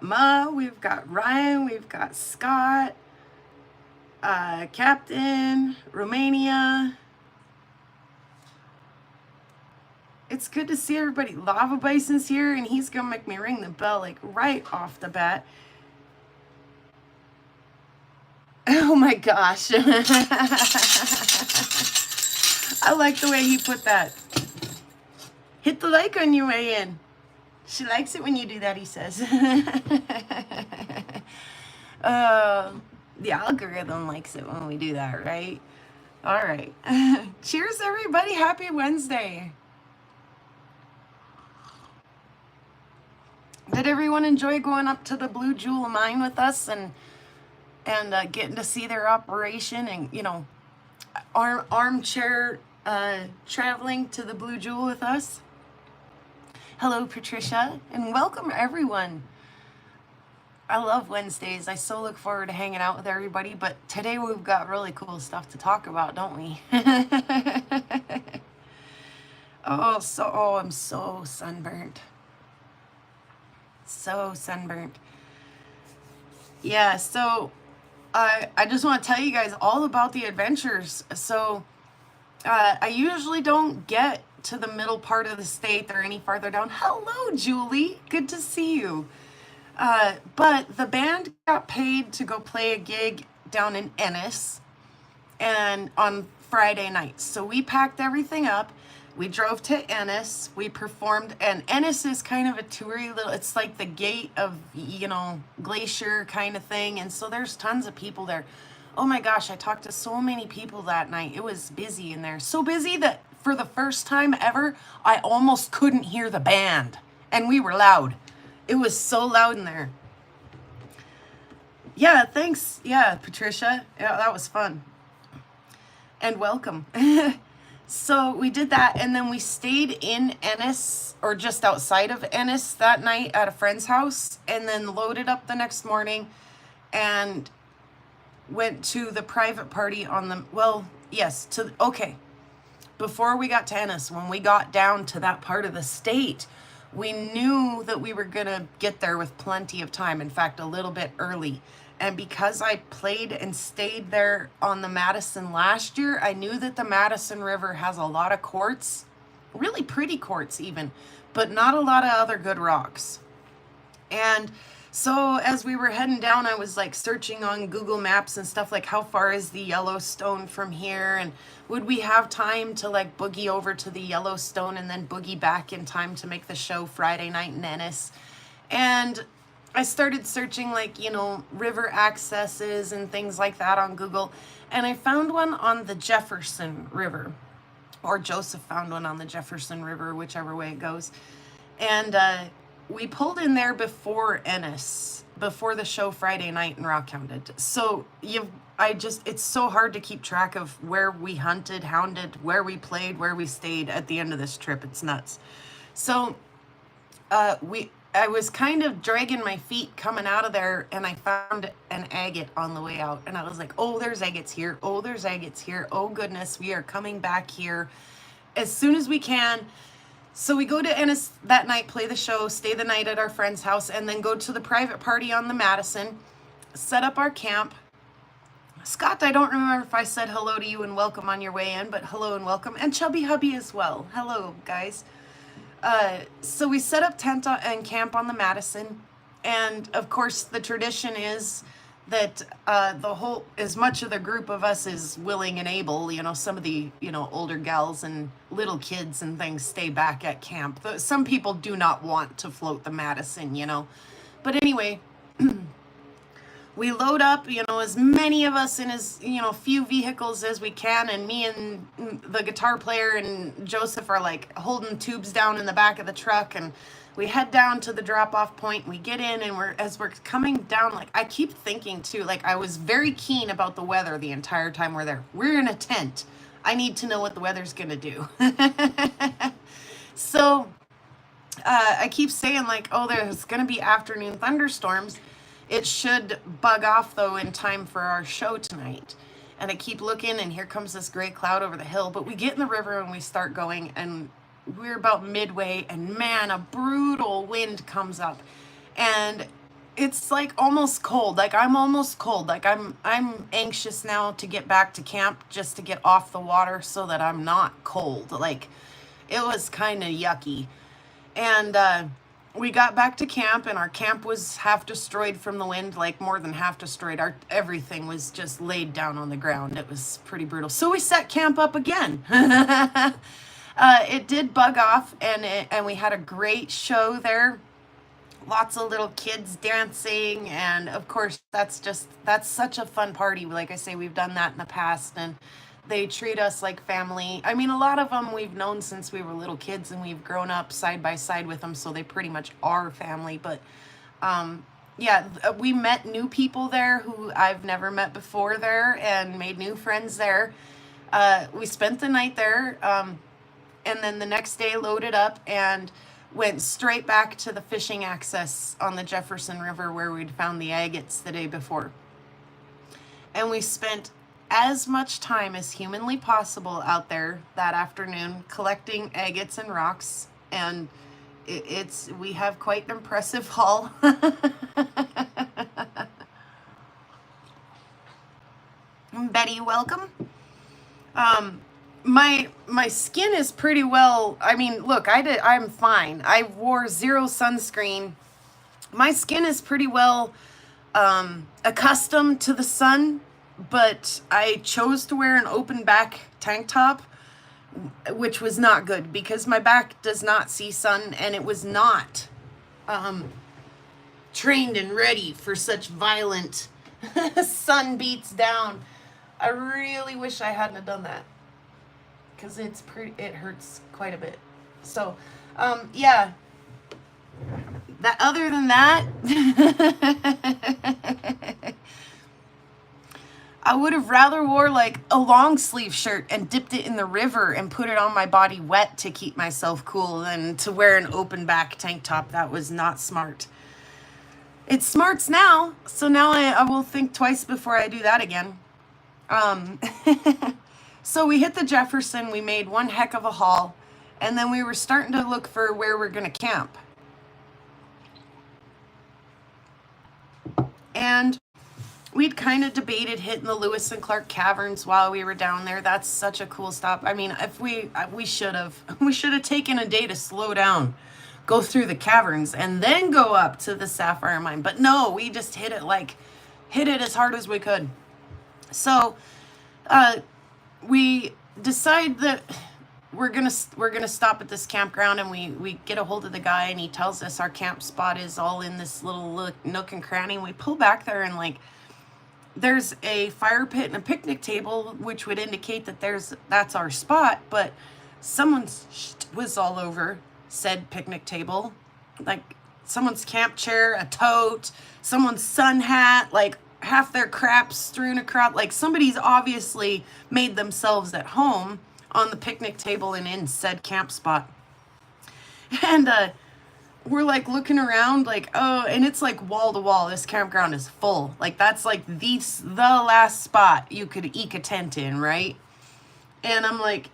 Ma, we've got Ryan, we've got Scott, Captain, Romania. It's good to see everybody. Lava Bison's here, and he's gonna make me ring the bell like right off the bat. Oh my gosh. I like the way he put that. Hit the like on your way in. She likes it when you do that, he says. The algorithm likes it when we do that, right? All right. Cheers, everybody. Happy Wednesday. Did everyone enjoy going up to the Blue Jewel mine with us and getting to see their operation and, armchair traveling to the Blue Jewel with us? Hello, Patricia, and welcome everyone. I love Wednesdays. I so look forward to hanging out with everybody, but today we've got really cool stuff to talk about, don't we? I'm so sunburnt. So sunburnt. Yeah, so I just want to tell you guys all about the adventures. So I usually don't get to the middle part of the state or any farther down. Hello, Julie. Good to see you. But the band got paid to go play a gig down in Ennis and on Friday night. So we packed everything up. We drove to Ennis. We performed, and Ennis is kind of a toury little, it's like the gate of, glacier kind of thing. And so there's tons of people there. Oh my gosh, I talked to so many people that night. It was busy in there. So busy that for the first time ever, I almost couldn't hear the band. And we were loud. It was so loud in there. Yeah, thanks. Yeah, Patricia. Yeah, that was fun. And welcome. So we did that, and then we stayed in Ennis, or just outside of Ennis that night at a friend's house, and then loaded up the next morning and went to the private party on the, before we got to Ennis, when we got down to that part of the state, we knew that we were gonna get there with plenty of time, in fact, a little bit early. And because I played and stayed there on the Madison last year, I knew that the Madison River has a lot of quartz, really pretty quartz even, but not a lot of other good rocks. And so as we were heading down, I was like searching on Google Maps and stuff like, how far is the Yellowstone from here? And would we have time to like boogie over to the Yellowstone and then boogie back in time to make the show Friday night in Ennis? And I started searching like, river accesses and things like that on Google. And I found one on the Jefferson River, or Joseph found one on the Jefferson River, whichever way it goes. And we pulled in there before Ennis, before the show Friday night and rock hounded. So it's so hard to keep track of where we hunted, hounded, where we played, where we stayed at the end of this trip. It's nuts. So I was kind of dragging my feet coming out of there, and I found an agate on the way out. And I was like, oh, there's agates here. Oh, there's agates here. Oh, goodness, we are coming back here as soon as we can. So we go to Ennis that night, play the show, stay the night at our friend's house, and then go to the private party on the Madison, set up our camp. Scott, I don't remember if I said hello to you and welcome on your way in, but hello and welcome. And Chubby Hubby as well. Hello, guys. So we set up tent and camp on the Madison, and of course the tradition is that as much of the group of us is willing and able, some of the older gals and little kids and things stay back at camp. Some people do not want to float the Madison, but anyway, we load up, as many of us in as, few vehicles as we can. And me and the guitar player and Joseph are like holding tubes down in the back of the truck. And we head down to the drop off point. We get in, and as we're coming down, like I keep thinking too, like I was very keen about the weather the entire time we're there. We're in a tent. I need to know what the weather's going to do. So I keep saying like, oh, there's going to be afternoon thunderstorms. It should bug off, though, in time for our show tonight. And I keep looking, and here comes this gray cloud over the hill. But we get in the river, and we start going, and we're about midway, and man, a brutal wind comes up. And it's like almost cold. Like I'm almost cold. Like I'm anxious now to get back to camp just to get off the water so that I'm not cold. Like it was kind of yucky. And we got back to camp, and our camp was half destroyed from the wind, like more than half destroyed. Our everything was just laid down on the ground. It was pretty brutal. So we set camp up again. It did bug off, and we had a great show there. Lots of little kids dancing, and of course that's such a fun party. Like I say, we've done that in the past, and they treat us like family. I mean, a lot of them we've known since we were little kids, and we've grown up side by side with them, so they pretty much are family. But yeah, we met new people there who I've never met before there, and made new friends there. We spent the night there, and then the next day loaded up and went straight back to the fishing access on the Jefferson River where we'd found the agates the day before. And we spent as much time as humanly possible out there that afternoon collecting agates and rocks, and we have quite an impressive haul. Betty, welcome. My skin is pretty well. I mean, look, I'm fine. I wore zero sunscreen. My skin is pretty well accustomed to the sun, but I chose to wear an open back tank top, which was not good because my back does not see sun, and it was not trained and ready for such violent sun beats down. I really wish I hadn't have done that, because it hurts quite a bit. So yeah, that other than that, I would have rather wore like a long sleeve shirt and dipped it in the river and put it on my body wet to keep myself cool than to wear an open back tank top. That was not smart. It's smarts now, so now I will think twice before I do that again. So we hit the Jefferson, we made one heck of a haul, and then we were starting to look for where we're going to camp. And we'd kind of debated hitting the Lewis and Clark Caverns while we were down there. That's such a cool stop. I mean, if we should have taken a day to slow down, go through the caverns, and then go up to the Sapphire mine. But no, we just hit it as hard as we could. So we decide that we're gonna stop at this campground, and we get a hold of the guy, and he tells us our camp spot is all in this little nook and cranny. And we pull back there, and like there's a fire pit and a picnic table, which would indicate that that's our spot. But someone's was all over said picnic table, like someone's camp chair, a tote, someone's sun hat, like half their crap strewn across. Like somebody's obviously made themselves at home on the picnic table and in said camp spot. And we're like looking around like, oh, and it's like wall to wall. This campground is full. Like that's like the last spot you could eke a tent in, right? And I'm like,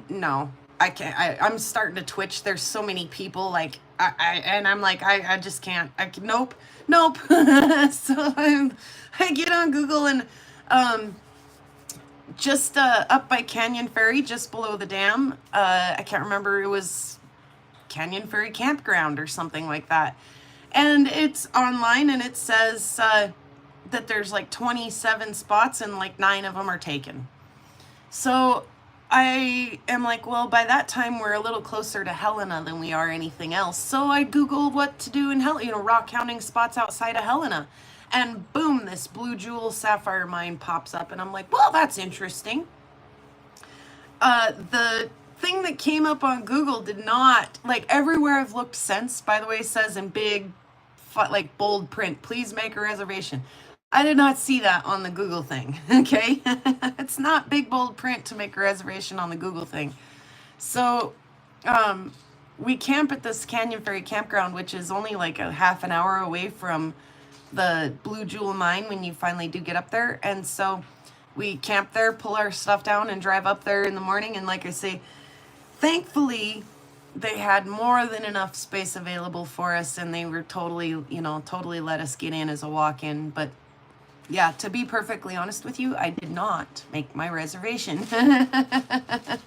no, I can't. I'm starting to twitch. There's so many people. Like I'm like, I just can't. Nope. So I get on Google, and just up by Canyon Ferry, just below the dam. I can't remember. It was Canyon Ferry Campground or something like that. And it's online, and it says that there's like 27 spots, and like 9 of them are taken. So I am like, well, by that time we're a little closer to Helena than we are anything else. So I Googled what to do in rock counting spots outside of Helena. And boom, this Blue Jewel Sapphire mine pops up, and I'm like, well, that's interesting. The thing that came up on Google did not, like everywhere I've looked since, by the way, says in big, like bold print, please make a reservation. I did not see that on the Google thing, okay? It's not big, bold print to make a reservation on the Google thing. So we camp at this Canyon Ferry campground, which is only like a half an hour away from the Blue Jewel mine when you finally do get up there. And so we camp there, pull our stuff down, and drive up there in the morning. And like I say, thankfully, they had more than enough space available for us, and they were totally, totally let us get in as a walk-in. But yeah, to be perfectly honest with you, I did not make my reservation. I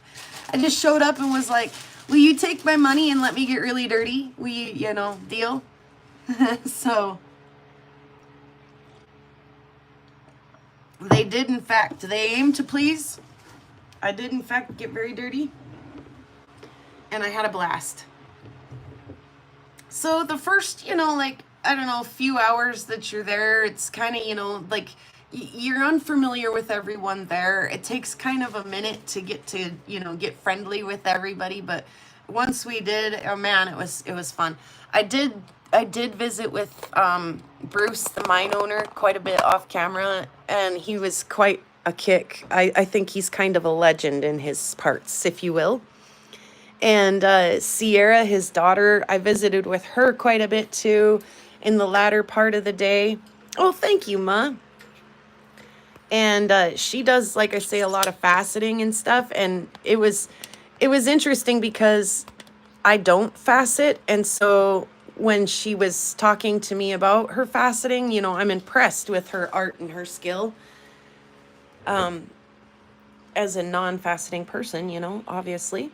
just showed up and was like, will you take my money and let me get really dirty? Deal? So they did, in fact, they aimed to please. I did, in fact, get very dirty. And I had a blast. So the first, I don't know, few hours that you're there, it's kind of, you're unfamiliar with everyone there. It takes kind of a minute to get friendly with everybody. But once we did, oh man, it was fun. I did visit with Bruce, the mine owner, quite a bit off camera, and he was quite a kick. I think he's kind of a legend in his parts, if you will. And Sierra, his daughter, I visited with her quite a bit too in the latter part of the day. Oh, thank you, Ma. And she does, like I say, a lot of faceting and stuff. And it was interesting because I don't facet. And so when she was talking to me about her faceting, I'm impressed with her art and her skill. As a non-faceting person, obviously.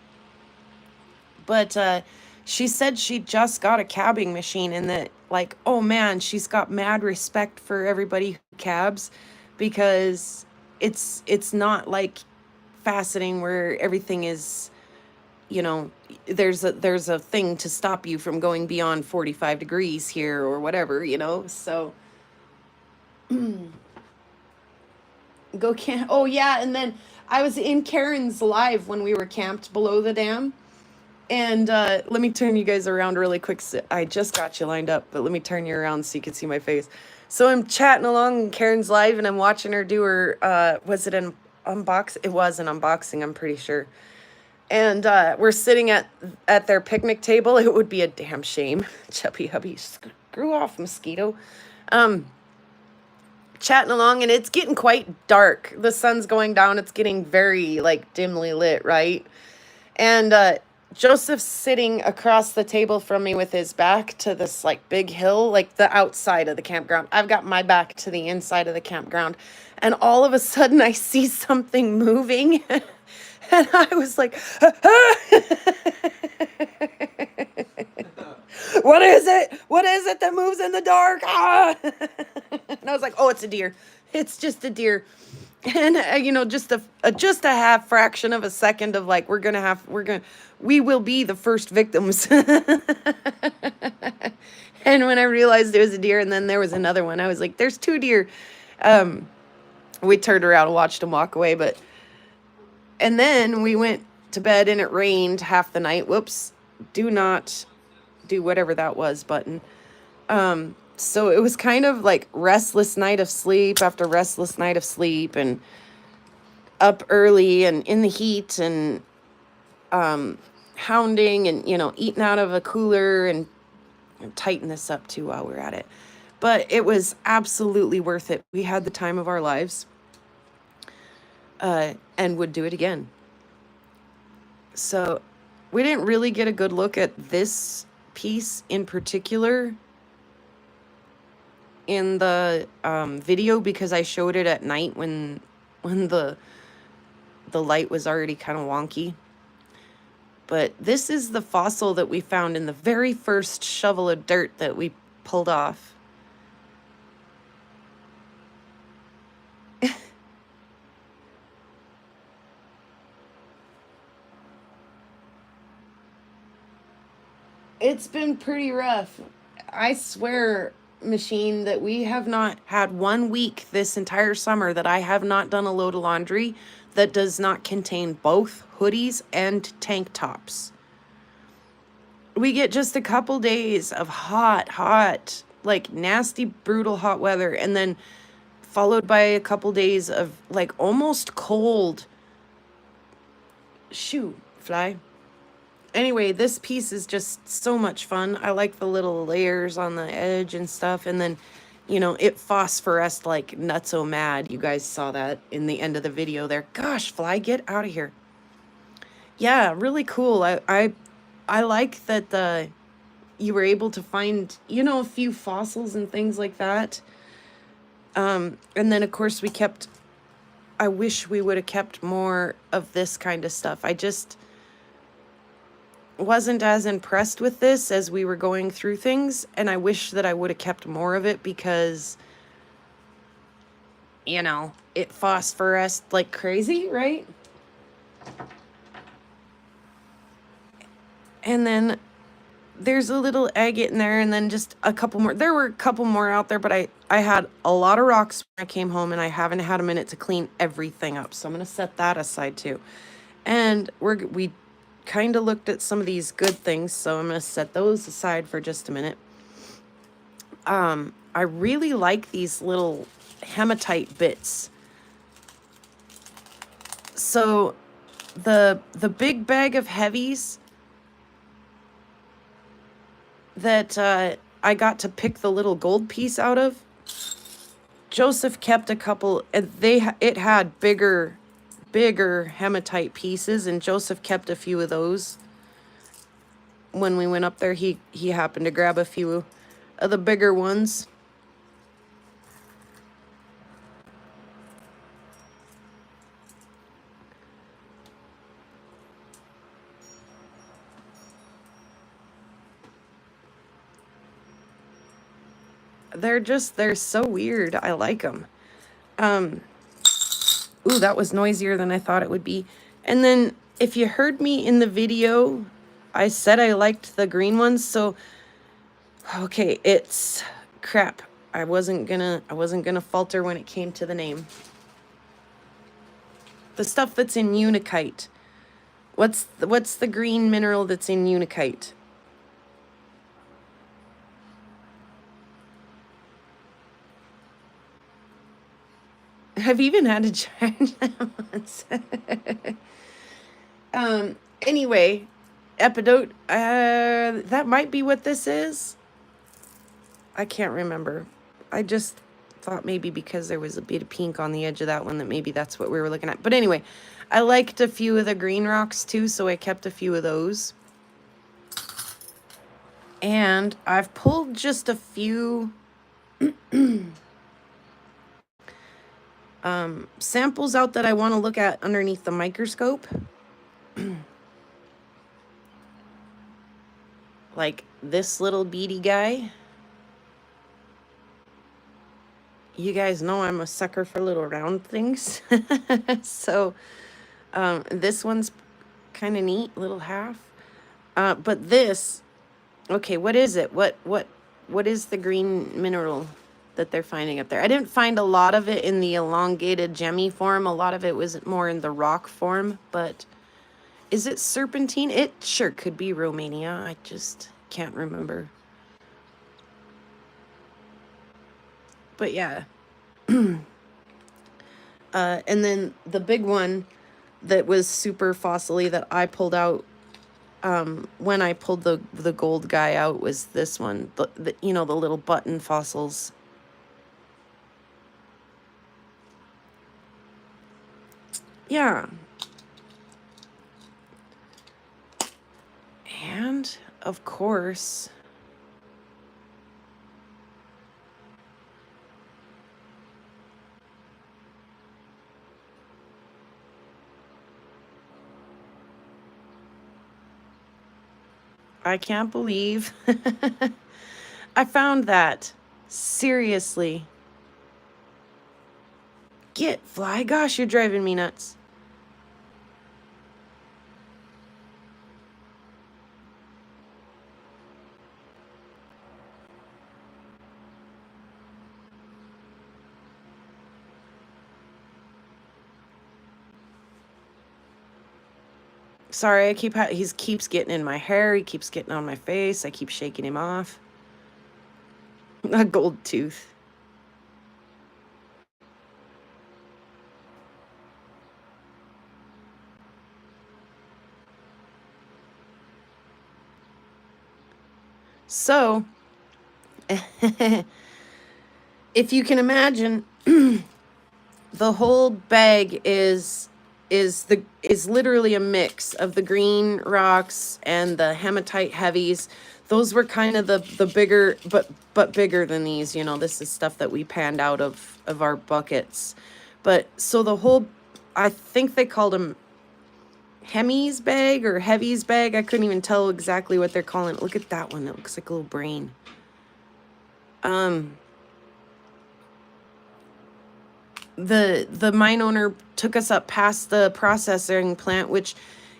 But she said she just got a cabbing machine, and that, like, oh man, she's got mad respect for everybody who cabs, because it's not like faceting where everything is, there's a thing to stop you from going beyond 45 degrees here or whatever, so go camp. Oh yeah, and then I was in Karen's live when we were camped below the dam. And let me turn you guys around really quick. I just got you lined up, but let me turn you around so you can see my face. So I'm chatting along in Karen's live, and I'm watching her do her, was it an unbox? It was an unboxing, I'm pretty sure. And we're sitting at their picnic table. It would be a damn shame. Chubby hubby, screw off, mosquito. Chatting along, and it's getting quite dark. The sun's going down. It's getting very, dimly lit, right? And Joseph's sitting across the table from me with his back to this big hill, the outside of the campground. I've got my back to the inside of the campground. And all of a sudden I see something moving. And I was like, ah! What is it? What is it that moves in the dark? Ah! And I was like, oh, it's a deer. It's just a deer. And just a half fraction of a second of we will be the first victims. And when I realized it was a deer, and then there was another one, I was like, there's two deer. We turned around and watched them walk away, and then we went to bed, and it rained half the night. Whoops. Do not do whatever that was button. So it was kind of restless night of sleep after restless night of sleep, and up early and in the heat, and hounding, and eating out of a cooler, and tighten this up too while we're at it. But it was absolutely worth it. We had the time of our lives, and would do it again. So we didn't really get a good look at this piece in particular in the video, because I showed it at night when the light was already kind of wonky. But this is the fossil that we found in the very first shovel of dirt that we pulled off. It's been pretty rough. I swear, machine, that we have not had 1 week this entire summer that I have not done a load of laundry that does not contain both hoodies and tank tops. We get just a couple days of hot, nasty, brutal hot weather, and then followed by a couple days of almost cold. Shoo, fly. Anyway, this piece is just so much fun. I like the little layers on the edge and stuff. And then, it phosphoresced like nutso mad. You guys saw that in the end of the video there. Gosh, fly, get out of here. Yeah, really cool. I I like that you were able to find, you know, a few fossils and things like that. And then of course we kept, I wish we would have kept more of this kind of stuff. I just wasn't as impressed with this as we were going through things, and I wish that I would have kept more of it because, you know, it phosphoresced like crazy, right? And then there's a little agate in there, and then just a couple more. There were a couple more out there, but I had a lot of rocks when I came home, and I haven't had a minute to clean everything up. So I'm going to set that aside too. And we kind of looked at some of these good things, so I'm going to set those aside for just a minute. I really like these little hematite bits. So the big bag of heavies that I got to pick the little gold piece out of, Joseph kept a couple, and it had bigger hematite pieces, and Joseph kept a few of those. When we went up there, he happened to grab a few of the bigger ones. They're so weird. I like them. Ooh, that was noisier than I thought it would be. And then if you heard me in the video, I said I liked the green ones. So, okay, it's crap. I wasn't gonna falter when it came to the name. The stuff that's in unikite. What's the green mineral that's in unikite? I've even had to try that once. Anyway, epidote, that might be what this is. I can't remember. I just thought maybe because there was a bit of pink on the edge of that one that maybe that's what we were looking at. But anyway, I liked a few of the green rocks too, so I kept a few of those. And I've pulled just a few samples out that I want to look at underneath the microscope. Like this little beady guy. You guys know I'm a sucker for little round things. So this one's kind of neat, little half. But this, okay, what is it? What is the green mineral that they're finding up there? I didn't find a lot of it in the elongated gemmy form. A lot of it was more in the rock form, but is it serpentine? It sure could be Romania. I just can't remember. But yeah. And then the big one that was super fossily that I pulled out when I pulled the gold guy out was this one. The you know, the little button fossils. Yeah. And of course, I can't believe I found that. Seriously. Get fly. Gosh, you're driving me nuts. Sorry, he keeps getting in my hair. He keeps getting on my face. I keep shaking him off. A gold tooth. So, if you can imagine, the whole bag is is literally a mix of the green rocks and the hematite heavies. Those were kind of the bigger, but bigger than these. You know, this is stuff that we panned out of our buckets. But so the whole, I think they called them Hemis bag or Heavies bag. I couldn't even tell exactly what they're calling it. Look at that one. That looks like a little brain. The mine owner took us up past the processing plant, which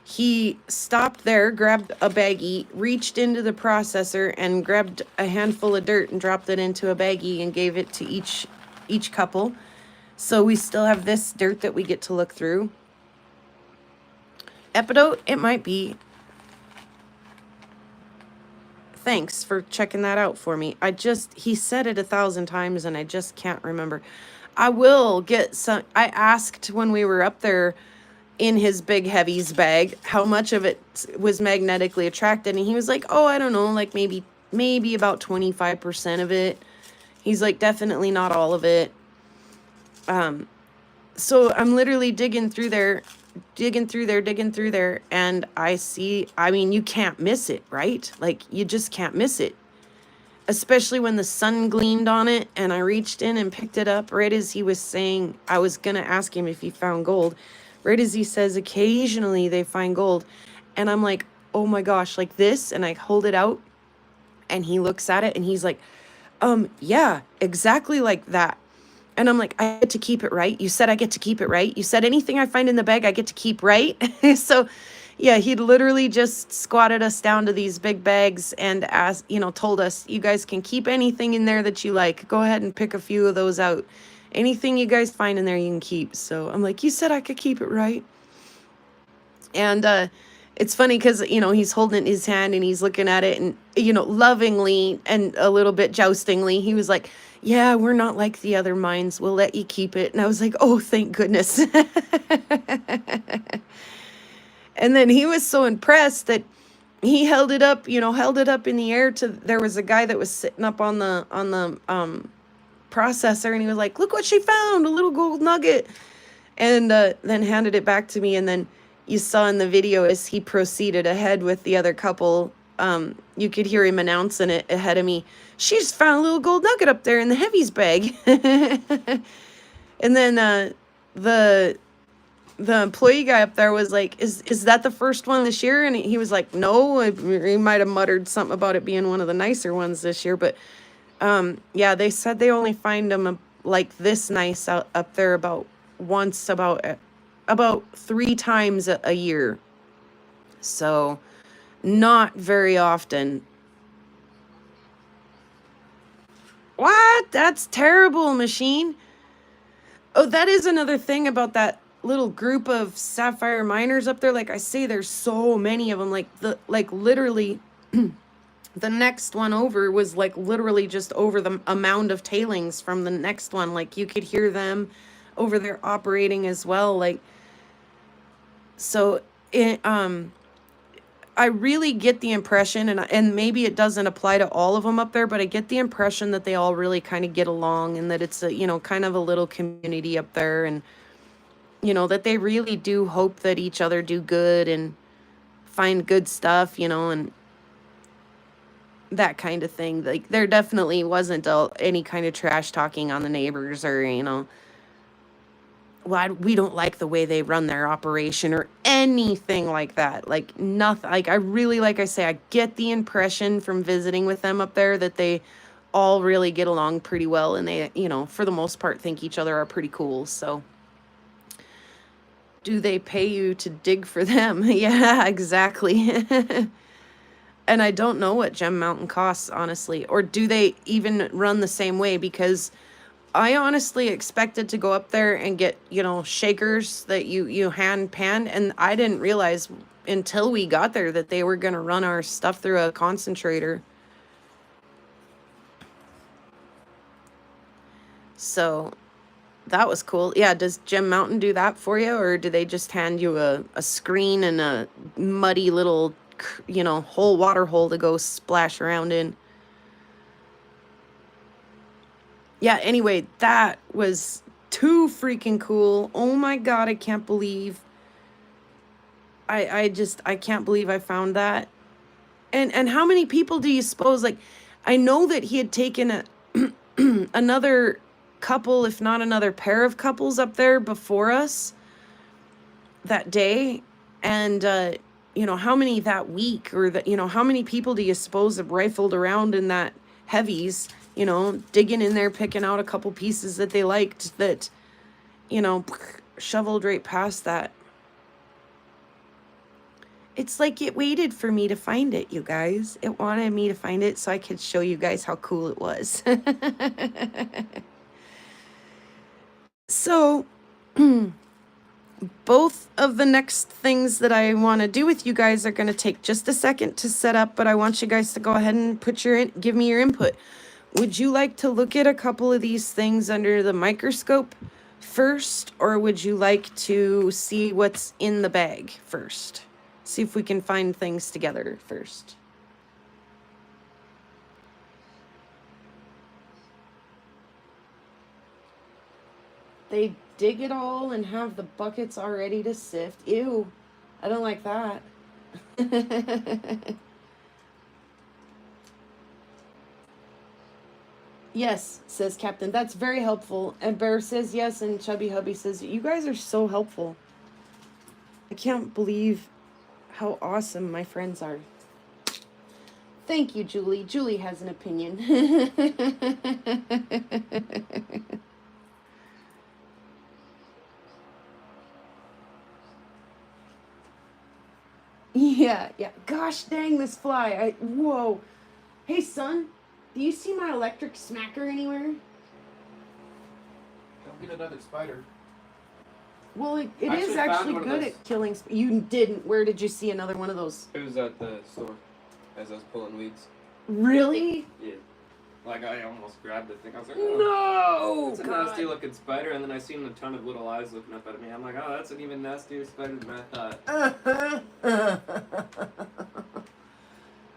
he stopped there, grabbed a baggie, reached into the processor and grabbed a handful of dirt and dropped it into a baggie and gave it to each couple. So we still have this dirt that we get to look through. Epidote, it might be. Thanks for checking that out for me. He said it 1,000 times and I just can't remember. I will get some. I asked when we were up there in his big heavies bag how much of it was magnetically attracted, and he was like, oh, I don't know, like maybe about 25% of it. He's like, definitely not all of it. So I'm literally digging through there, and I see, I mean, you can't miss it, right? Like, you just can't miss it. Especially when the sun gleamed on it, and I reached in and picked it up right as he was saying, I was going to ask him if he found gold. Right as he says, occasionally they find gold. And I'm like, oh my gosh, like this. And I hold it out, and he looks at it, and he's like, yeah, exactly like that. And I'm like, I get to keep it, right? You said I get to keep it, right? You said anything I find in the bag, I get to keep, right? So yeah, he'd literally just squatted us down to these big bags and asked, you know, told us, you guys can keep anything in there that you like. Go ahead and pick a few of those out. Anything you guys find in there, you can keep. So I'm like, you said I could keep it, right? And it's funny because, you know, he's holding it in his hand and he's looking at it and, you know, lovingly and a little bit joustingly, he was like, yeah, we're not like the other mines. We'll let you keep it. And I was like, oh, thank goodness. And then he was so impressed that he held it up in the air to, there was a guy that was sitting up on the processor, and he was like, look what she found, a little gold nugget. And then handed it back to me. And then you saw in the video as he proceeded ahead with the other couple, you could hear him announcing it ahead of me. She just found a little gold nugget up there in the heavies bag. And then the employee guy up there was like, is that the first one this year? And he was like, no. He might have muttered something about it being one of the nicer ones this year. But yeah, they said they only find them like this nice up there about 3 times a year. So not very often. What? That's terrible, machine. Oh, that is another thing about that little group of sapphire miners up there. Like I say, there's so many of them. Like literally the next one over was like literally just over the a mound of tailings from the next one. Like you could hear them over there operating as well. Like, so it, I really get the impression, and maybe it doesn't apply to all of them up there, but I get the impression that they all really kind of get along, and that it's a, you know, kind of a little community up there, and, you know, that they really do hope that each other do good and find good stuff, you know, and that kind of thing. Like there definitely wasn't any kind of trash talking on the neighbors, or, you know, well, we don't like the way they run their operation or anything like that. Like nothing. Like I really, like I say, I get the impression from visiting with them up there that they all really get along pretty well, and they, you know, for the most part think each other are pretty cool. So do they pay you to dig for them? Yeah, exactly. And I don't know what Gem Mountain costs, honestly, or do they even run the same way? Because I honestly expected to go up there and get, you know, shakers that you hand pan, and I didn't realize until we got there that they were going to run our stuff through a concentrator. So that was cool. Yeah, does Gem Mountain do that for you, or do they just hand you a screen and a muddy little, you know, water hole to go splash around in? Yeah, anyway, that was too freaking cool. Oh my God, I can't believe I can't believe I found that. And how many people do you suppose, like, I know that he had taken a another couple, if not another pair of couples up there before us that day. And, you know, how many that week, or that, you know, how many people do you suppose have rifled around in that heavies, you know, digging in there, picking out a couple pieces that they liked that, you know, shoveled right past that. It's like it waited for me to find it, you guys. It wanted me to find it so I could show you guys how cool it was. So, both of the next things that I want to do with you guys are going to take just a second to set up, but I want you guys to go ahead and give me your input. Would you like to look at a couple of these things under the microscope first, or would you like to see what's in the bag first? See if we can find things together first. They dig it all and have the buckets already to sift. Ew, I don't like that. Yes, says Captain. That's very helpful. And Bear says yes, and Chubby Hubby says, you guys are so helpful. I can't believe how awesome my friends are. Thank you, Julie. Julie has an opinion. Yeah. Gosh dang this fly. Whoa. Hey, son, do you see my electric smacker anywhere? Don't get another spider. Well, it is actually good at killing. You didn't. Where did you see another one of those? It was at the store as I was pulling weeds. Really? Yeah. Like, I almost grabbed the thing. I was like, oh, no! It's a nasty looking spider. And then I seen a ton of little eyes looking up at me. I'm like, oh, that's an even nastier spider than I thought.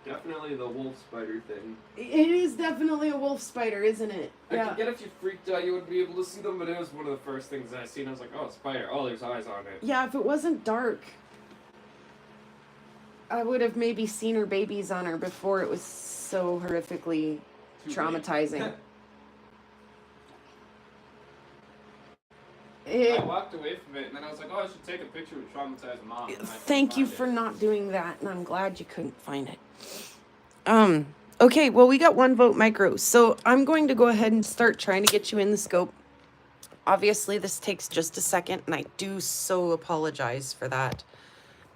Definitely the wolf spider thing. It is definitely a wolf spider, isn't it? I can get if you freaked out, you wouldn't be able to see them, but it was one of the first things I seen. I was like, oh, spider. Oh, there's eyes on it. Yeah, if it wasn't dark, I would have maybe seen her babies on her before it was so horrifically traumatizing. I walked away from it, and then I was like, oh, I should take a picture with traumatized mom. Thank you for not doing that, and I'm glad you couldn't find it. Okay, well, we got 1 vote micro, so I'm going to go ahead and start trying to get you in the scope. Obviously, this takes just a second, and I do so apologize for that.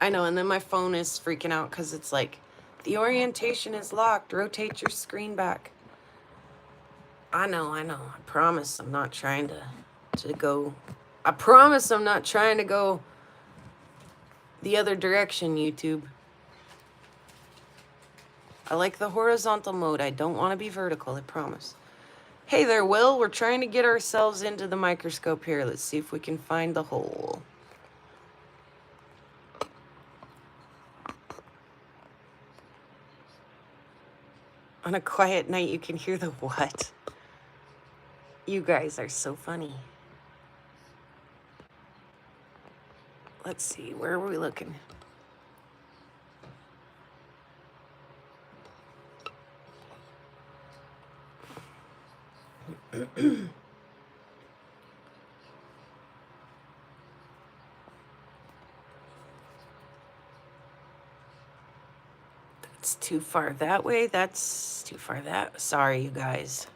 I know, and then my phone is freaking out because it's like, the orientation is locked. Rotate your screen back. I know. I promise I'm not trying to go. I promise I'm not trying to go the other direction, YouTube. I like the horizontal mode. I don't want to be vertical, I promise. Hey there, Will. We're trying to get ourselves into the microscope here. Let's see if we can find the hole. On a quiet night, you can hear the what? You guys are so funny. Let's see, where were we looking? That's too far that way. That's too far that. Sorry, you guys.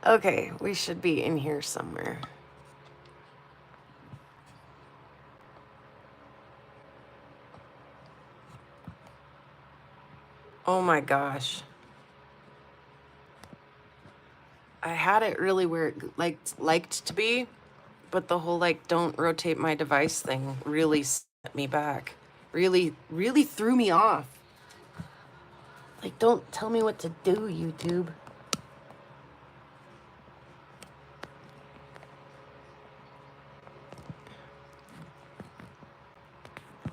Okay, we should be in here somewhere. Oh my gosh. I had it really where it liked to be, but the whole like don't rotate my device thing really set me back. Really threw me off. Like, don't tell me what to do, YouTube.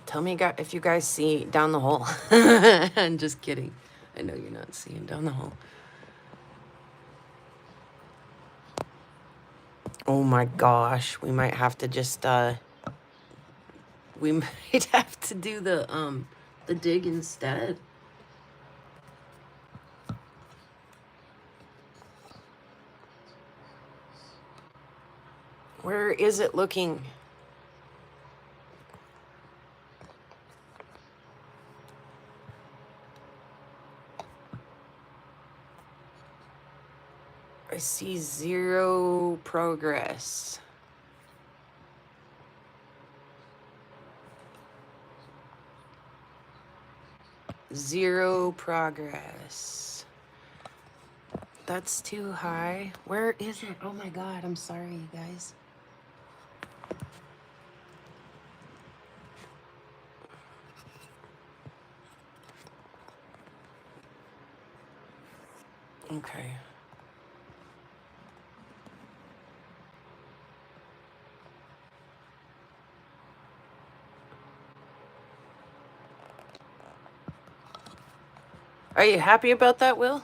Tell me if you guys see down the hole. I'm just kidding. I know you're not seeing down the hall. Oh my gosh, we might have to just we might have to do the dig instead. Where is it looking? I see 0 progress. Zero progress. That's too high. Where is it? Oh my God, I'm sorry, you guys. Okay. Are you happy about that, Will?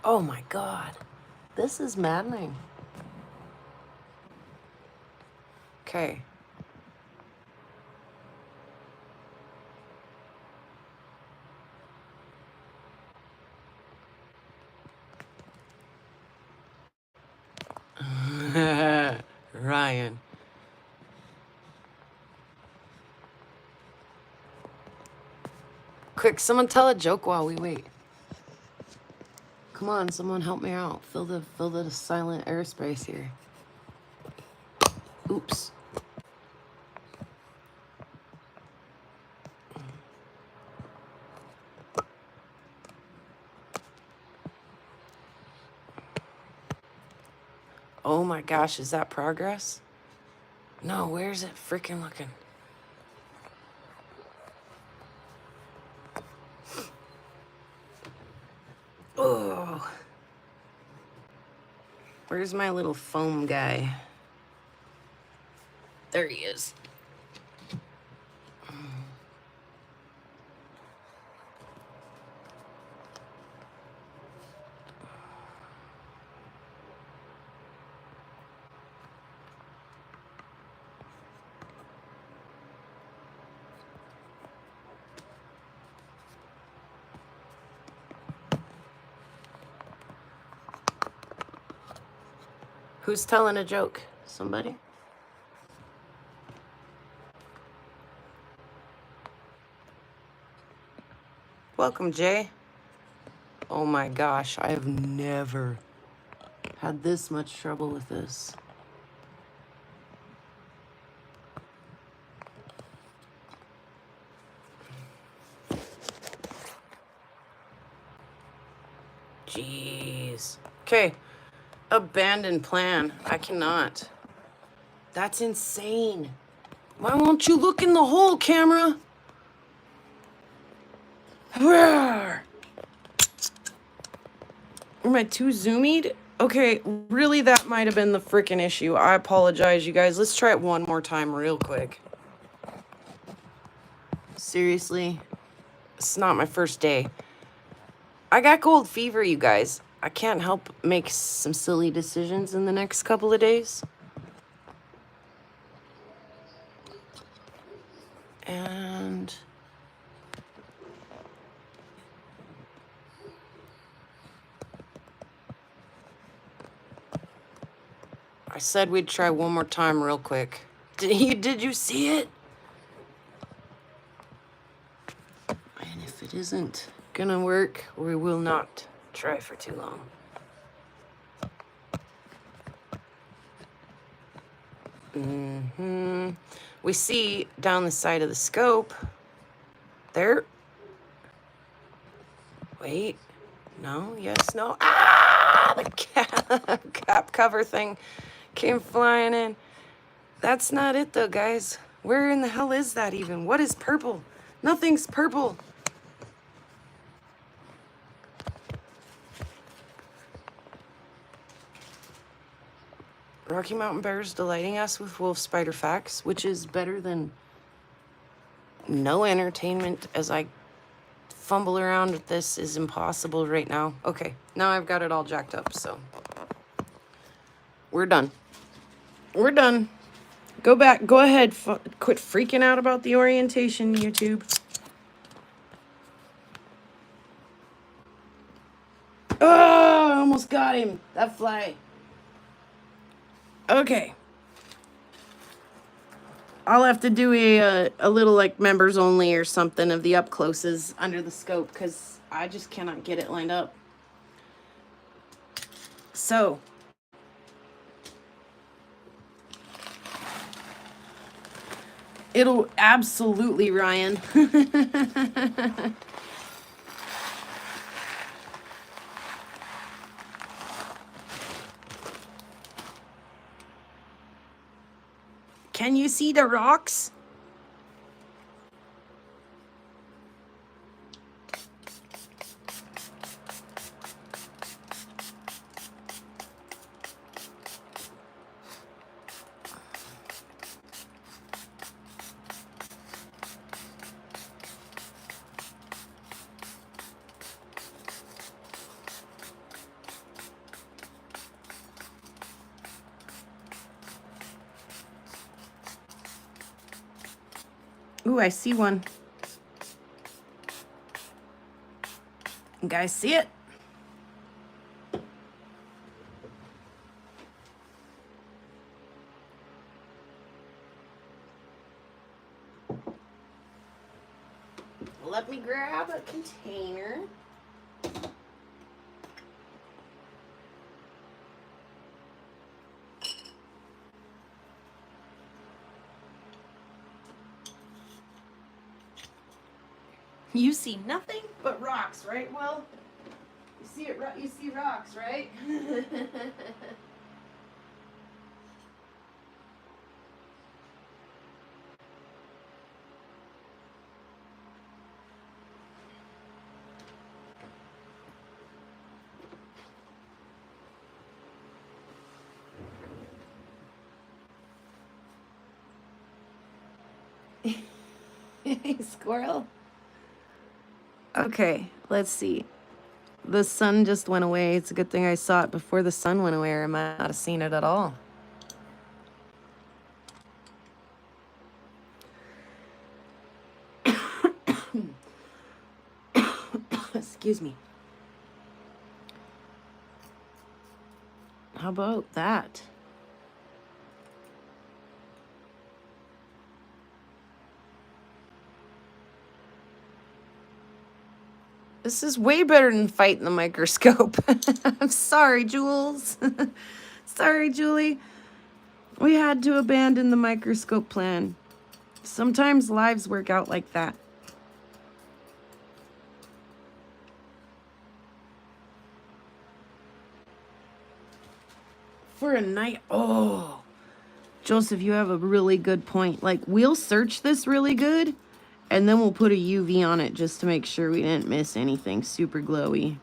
Oh my God. This is maddening. Okay. Ryan. Quick, someone tell a joke while we wait. Come on, someone help me out. Fill the silent airspace here. Oops. Oh my gosh, is that progress? No, where's it freaking looking? Oh. Where's my little foam guy? There he is. Who's telling a joke? Somebody? Welcome, Jay. Oh my gosh, I have never had this much trouble with this. Jeez. Okay. Abandoned plan. I cannot. That's insane. Why won't you look in the hole, camera? Am I too zoomed? Okay, really that might have been the freaking issue. I apologize, you guys. Let's try it one more time real quick. Seriously? It's not my first day. I got gold fever, you guys. I can't help make some silly decisions in the next couple of days. And I said we'd try one more time real quick. Did you see it? And if it isn't gonna work, we will not try for too long. We see down the side of the scope. There. Wait. No, yes, no. Ah! The cap cover thing came flying in. That's not it though, guys. Where in the hell is that even? What is purple? Nothing's purple. Rocky Mountain Bears delighting us with wolf spider facts, which is better than no entertainment as I fumble around with this is impossible right now. Okay, now I've got it all jacked up, so we're done. We're done. Go back. Go ahead. Quit freaking out about the orientation, YouTube. Oh, I almost got him. That fly. Okay. I'll have to do a little like members only or something of the up closes under the scope because I just cannot get it lined up. So. It'll absolutely, Ryan. Can you see the rocks? Ooh, I see one. You guys see it? Let me grab a container. You see nothing but rocks, right, Will? You see it? You see rocks, right? Squirrel. Okay, let's see. The sun just went away. It's a good thing I saw it before the sun went away, or I might not have seen it at all. Excuse me. How about that? This is way better than fighting the microscope. I'm sorry, Jules. Sorry, Julie. We had to abandon the microscope plan. Sometimes lives work out like that. For a night. Oh, Joseph, you have a really good point. Like, we'll search this really good, and then we'll put a UV on it just to make sure we didn't miss anything super glowy.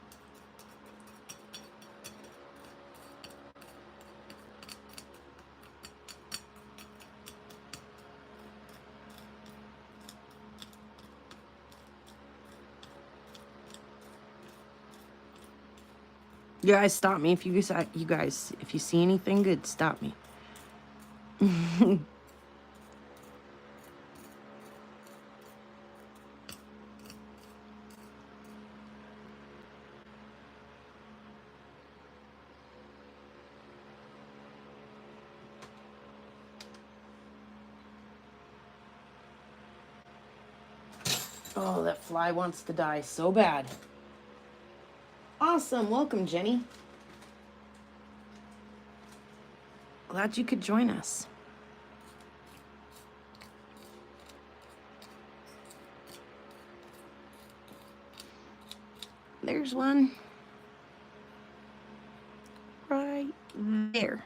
You guys stop me if you guys if you see anything good, stop me. Oh, that fly wants to die so bad. Awesome. Welcome, Jenny. Glad you could join us. There's one. Right there.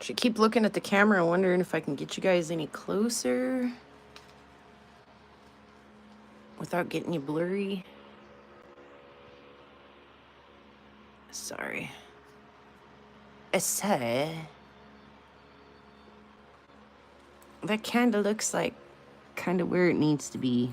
Should keep looking at the camera, wondering if I can get you guys any closer without getting you blurry. Sorry. That kind of looks like kind of where it needs to be.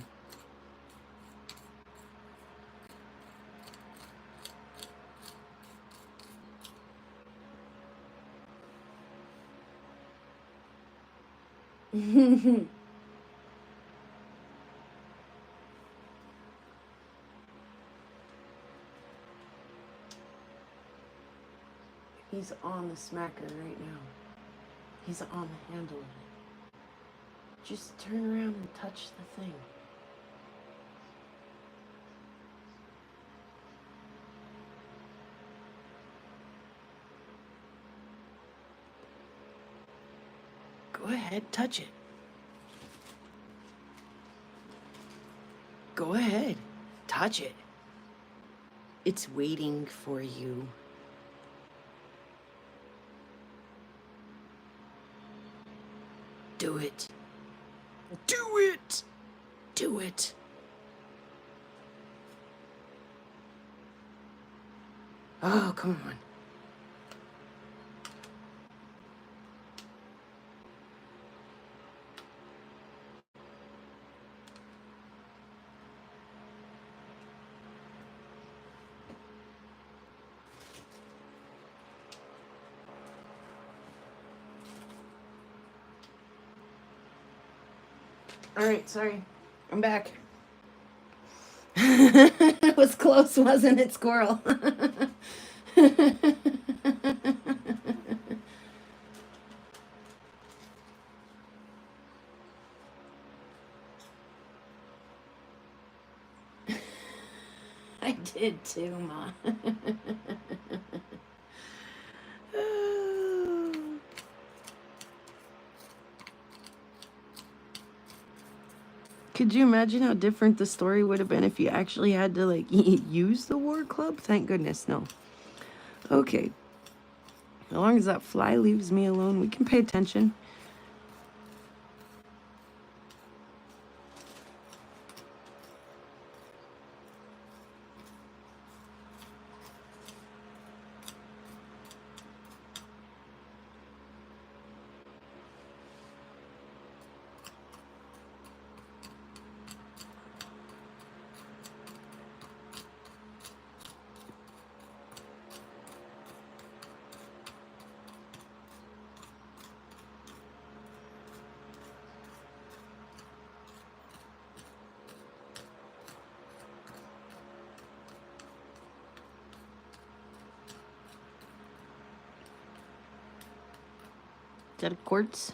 He's on the smacker right now. He's on the handle of it. Just turn around and touch the thing. Go ahead, touch it. Go ahead, touch it. It's waiting for you. Do it. Do it. Do it. Oh, come on. All right, sorry. I'm back. It was close, wasn't it, squirrel? I did too, Ma. Could you imagine how different the story would have been if you actually had to, like, use the war club? Thank goodness, no. Okay. As long as that fly leaves me alone, we can pay attention. Is that a quartz?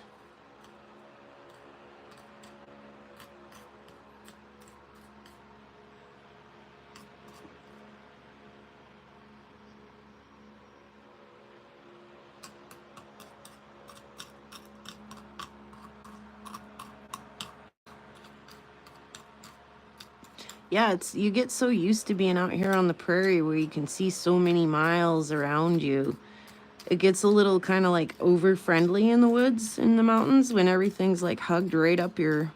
Yeah, it's you get so used to being out here on the prairie where you can see so many miles around you. It gets a little kind of like over friendly in the woods, in the mountains, when everything's like hugged right up and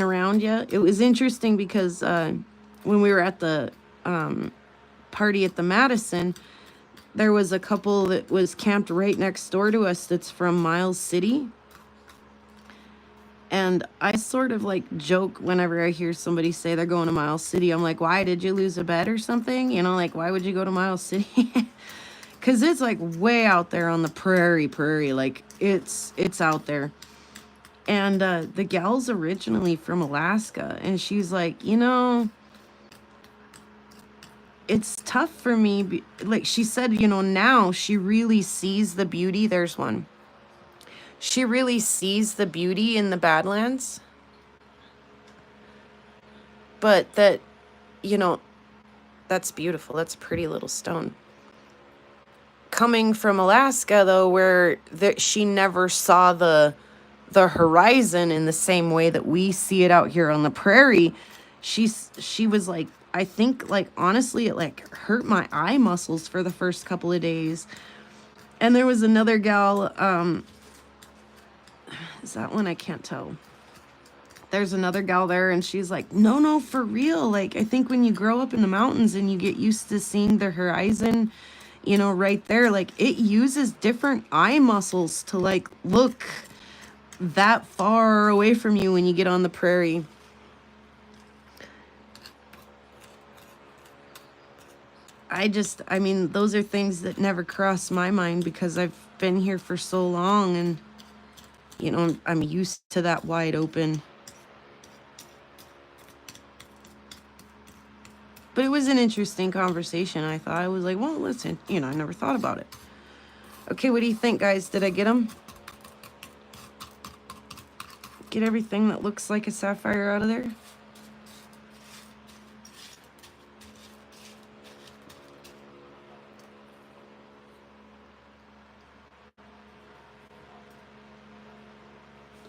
around you. It was interesting because when we were at the party at the Madison, there was a couple that was camped right next door to us that's from Miles City. And I sort of like joke whenever I hear somebody say they're going to Miles City. I'm like, why, did you lose a bet or something? You know, like, why would you go to Miles City? Because it's like way out there on the prairie. Like, it's out there. And the gal's originally from Alaska. And she's like, you know, it's tough for me. Like she said, you know, now she really sees the beauty. There's one. She really sees the beauty in the Badlands. But that, you know, that's beautiful. That's a pretty little stone. Coming from Alaska, though, where she never saw the horizon in the same way that we see it out here on the prairie, she was like, I think, like, honestly, it like hurt my eye muscles for the first couple of days. And there was another gal, is that one? I can't tell. There's another gal there, and she's like, no, for real. Like, I think when you grow up in the mountains and you get used to seeing the horizon, you know, right there, like, it uses different eye muscles to, like, look that far away from you when you get on the prairie. I mean, those are things that never cross my mind because I've been here for so long, and, you know, I'm used to that wide open. But it was an interesting conversation, I thought. I was like, well, listen, you know, I never thought about it. Okay, what do you think, guys? Did I get them? Get everything that looks like a sapphire out of there?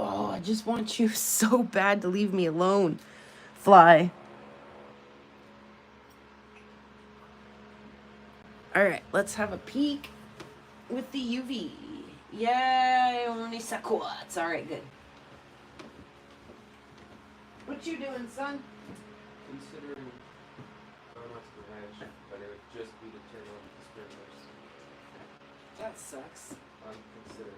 Oh, I just want you so bad to leave me alone, fly. All right, let's have a peek with the UV. Yeah, only quartz. All right, good. What you doing, son? Considering how much to ranch, but it would just be to turn on the sprinklers. That sucks. I'm considering.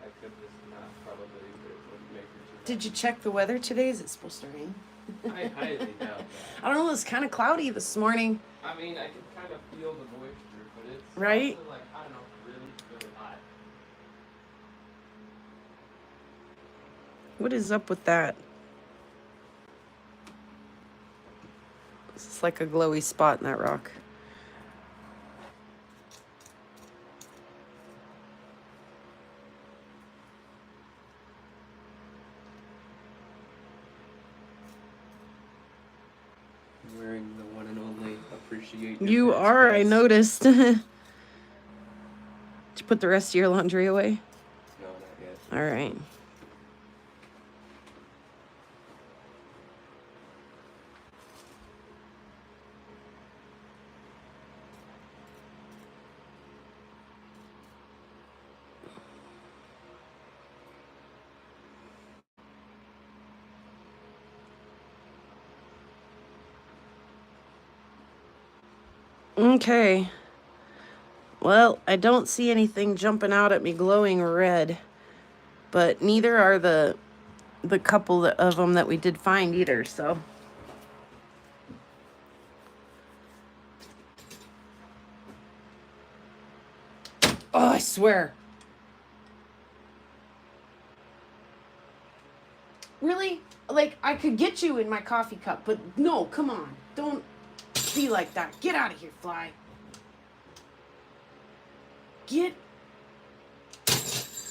I could just not probably, but it would make it. Did you check the weather today? Is it supposed to rain? I highly doubt that. I don't know. It's kind of cloudy this morning. I mean, I can kind of feel the moisture, but it's right. Also like, I don't know, really hot. What is up with that? It's like a glowy spot in that rock. I'm wearing the one and only appreciate. You are, I noticed. Did you put the rest of your laundry away? No, not yet. All right. Okay. Well, I don't see anything jumping out at me glowing red, but neither are the couple of them that we did find either, so. Oh, I swear. Really? Like, I could get you in my coffee cup, but no, come on. Don't be like that. Get out of here, fly. Get.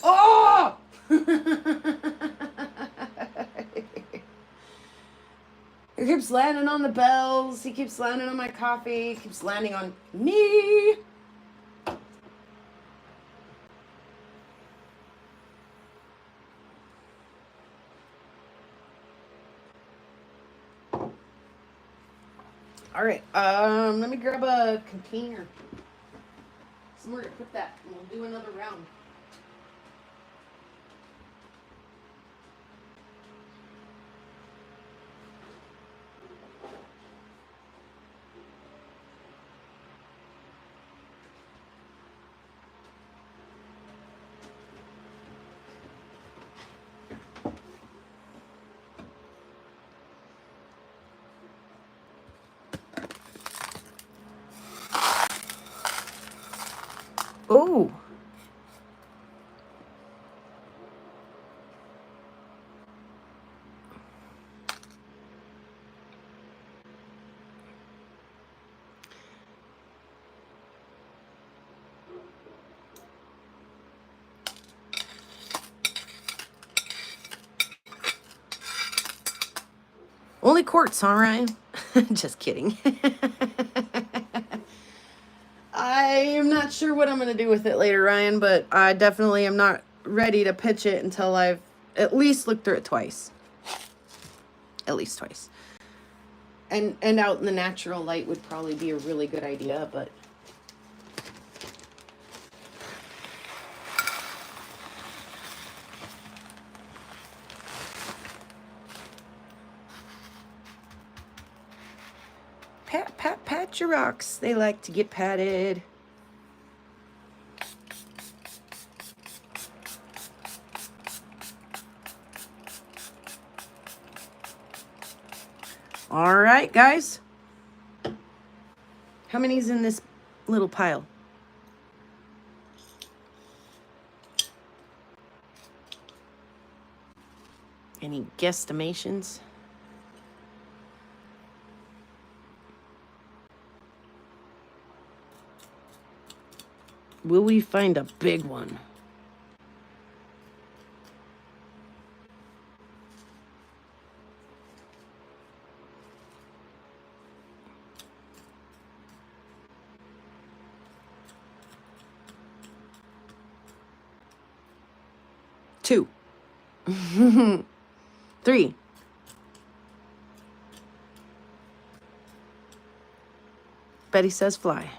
Oh! He keeps landing on the bells. He keeps landing on my coffee. He keeps landing on me. All right, let me grab a container. Somewhere to put that, and we'll do another round. Oh. Only quartz, huh, Ryan? Just kidding. I'm not sure what I'm going to do with it later, Ryan, but I definitely am not ready to pitch it until I've at least looked through it twice. At least twice. And out in the natural light would probably be a really good idea, but Pat, pat, pat your rocks. They like to get patted. All right, guys. How many's in this little pile? Any guesstimations? Will we find a big one? Two. 3. Betty says fly.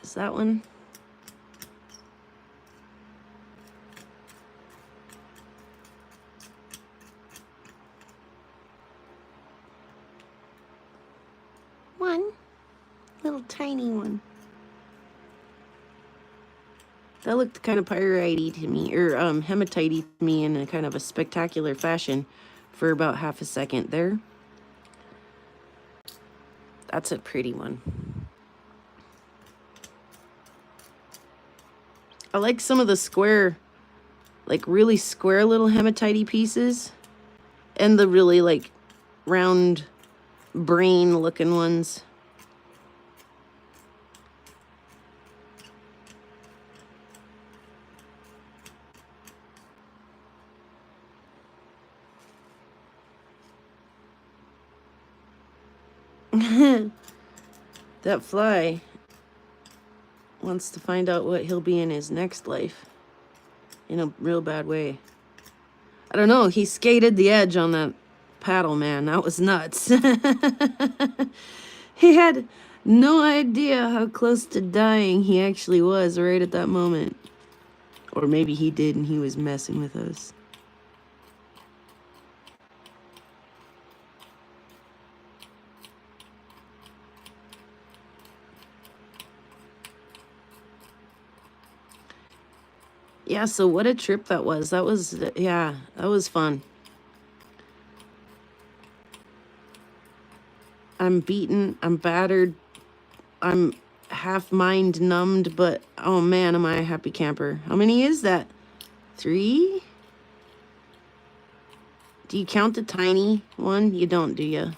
Is that one? One. Little tiny one. That looked kind of pyrite-y to me, or hematite-y to me in a kind of a spectacular fashion for about half a second there. That's a pretty one. I like some of the square, like really square little hematite pieces, and the really like round brain looking ones. That fly wants to find out what he'll be in his next life in a real bad way. I don't know, he skated the edge on that paddle, man. That was nuts. He had no idea how close to dying he actually was right at that moment. Or maybe he did and he was messing with us. Yeah, so what a trip that was. That was, yeah, that was fun. I'm beaten, I'm battered, I'm half mind numbed, but oh man, am I a happy camper. How many is that? 3? Do you count the tiny one? You don't, do you?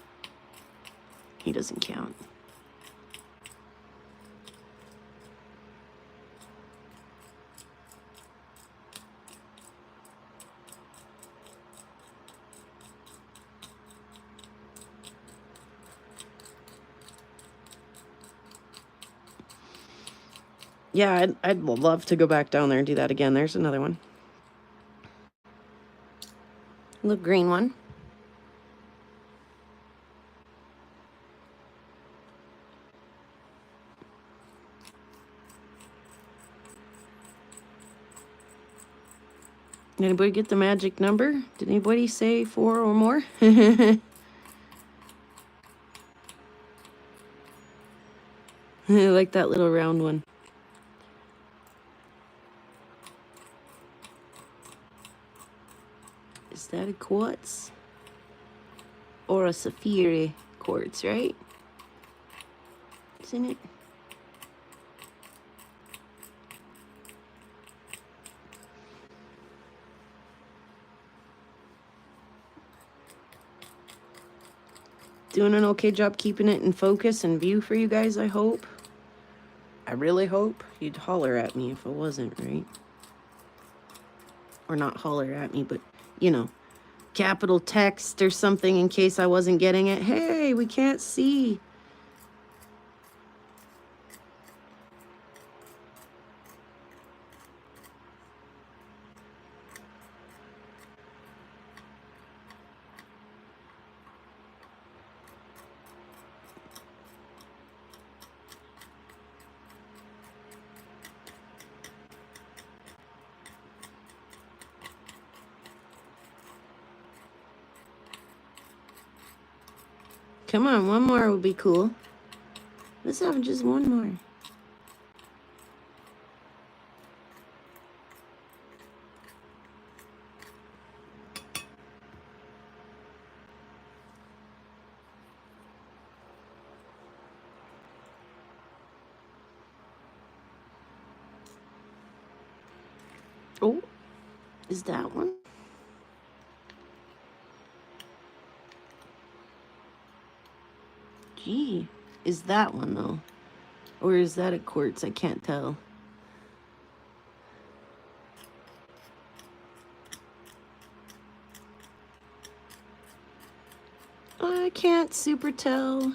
He doesn't count. Yeah, I'd love to go back down there and do that again. There's another one. Little green one. Anybody get the magic number? Did anybody say 4 or more? I like that little round one. Is that a quartz? Or a sapphire quartz, right? Isn't it? Doing an okay job keeping it in focus and view for you guys, I hope. I really hope. You'd holler at me if it wasn't, right? Or not holler at me, but, you know, capital text or something in case I wasn't getting it. Hey, we can't see. Come on, one more would be cool. Let's have just one more. Oh, is that one? Gee, is that one though? Or is that a quartz? I can't tell. I can't super tell.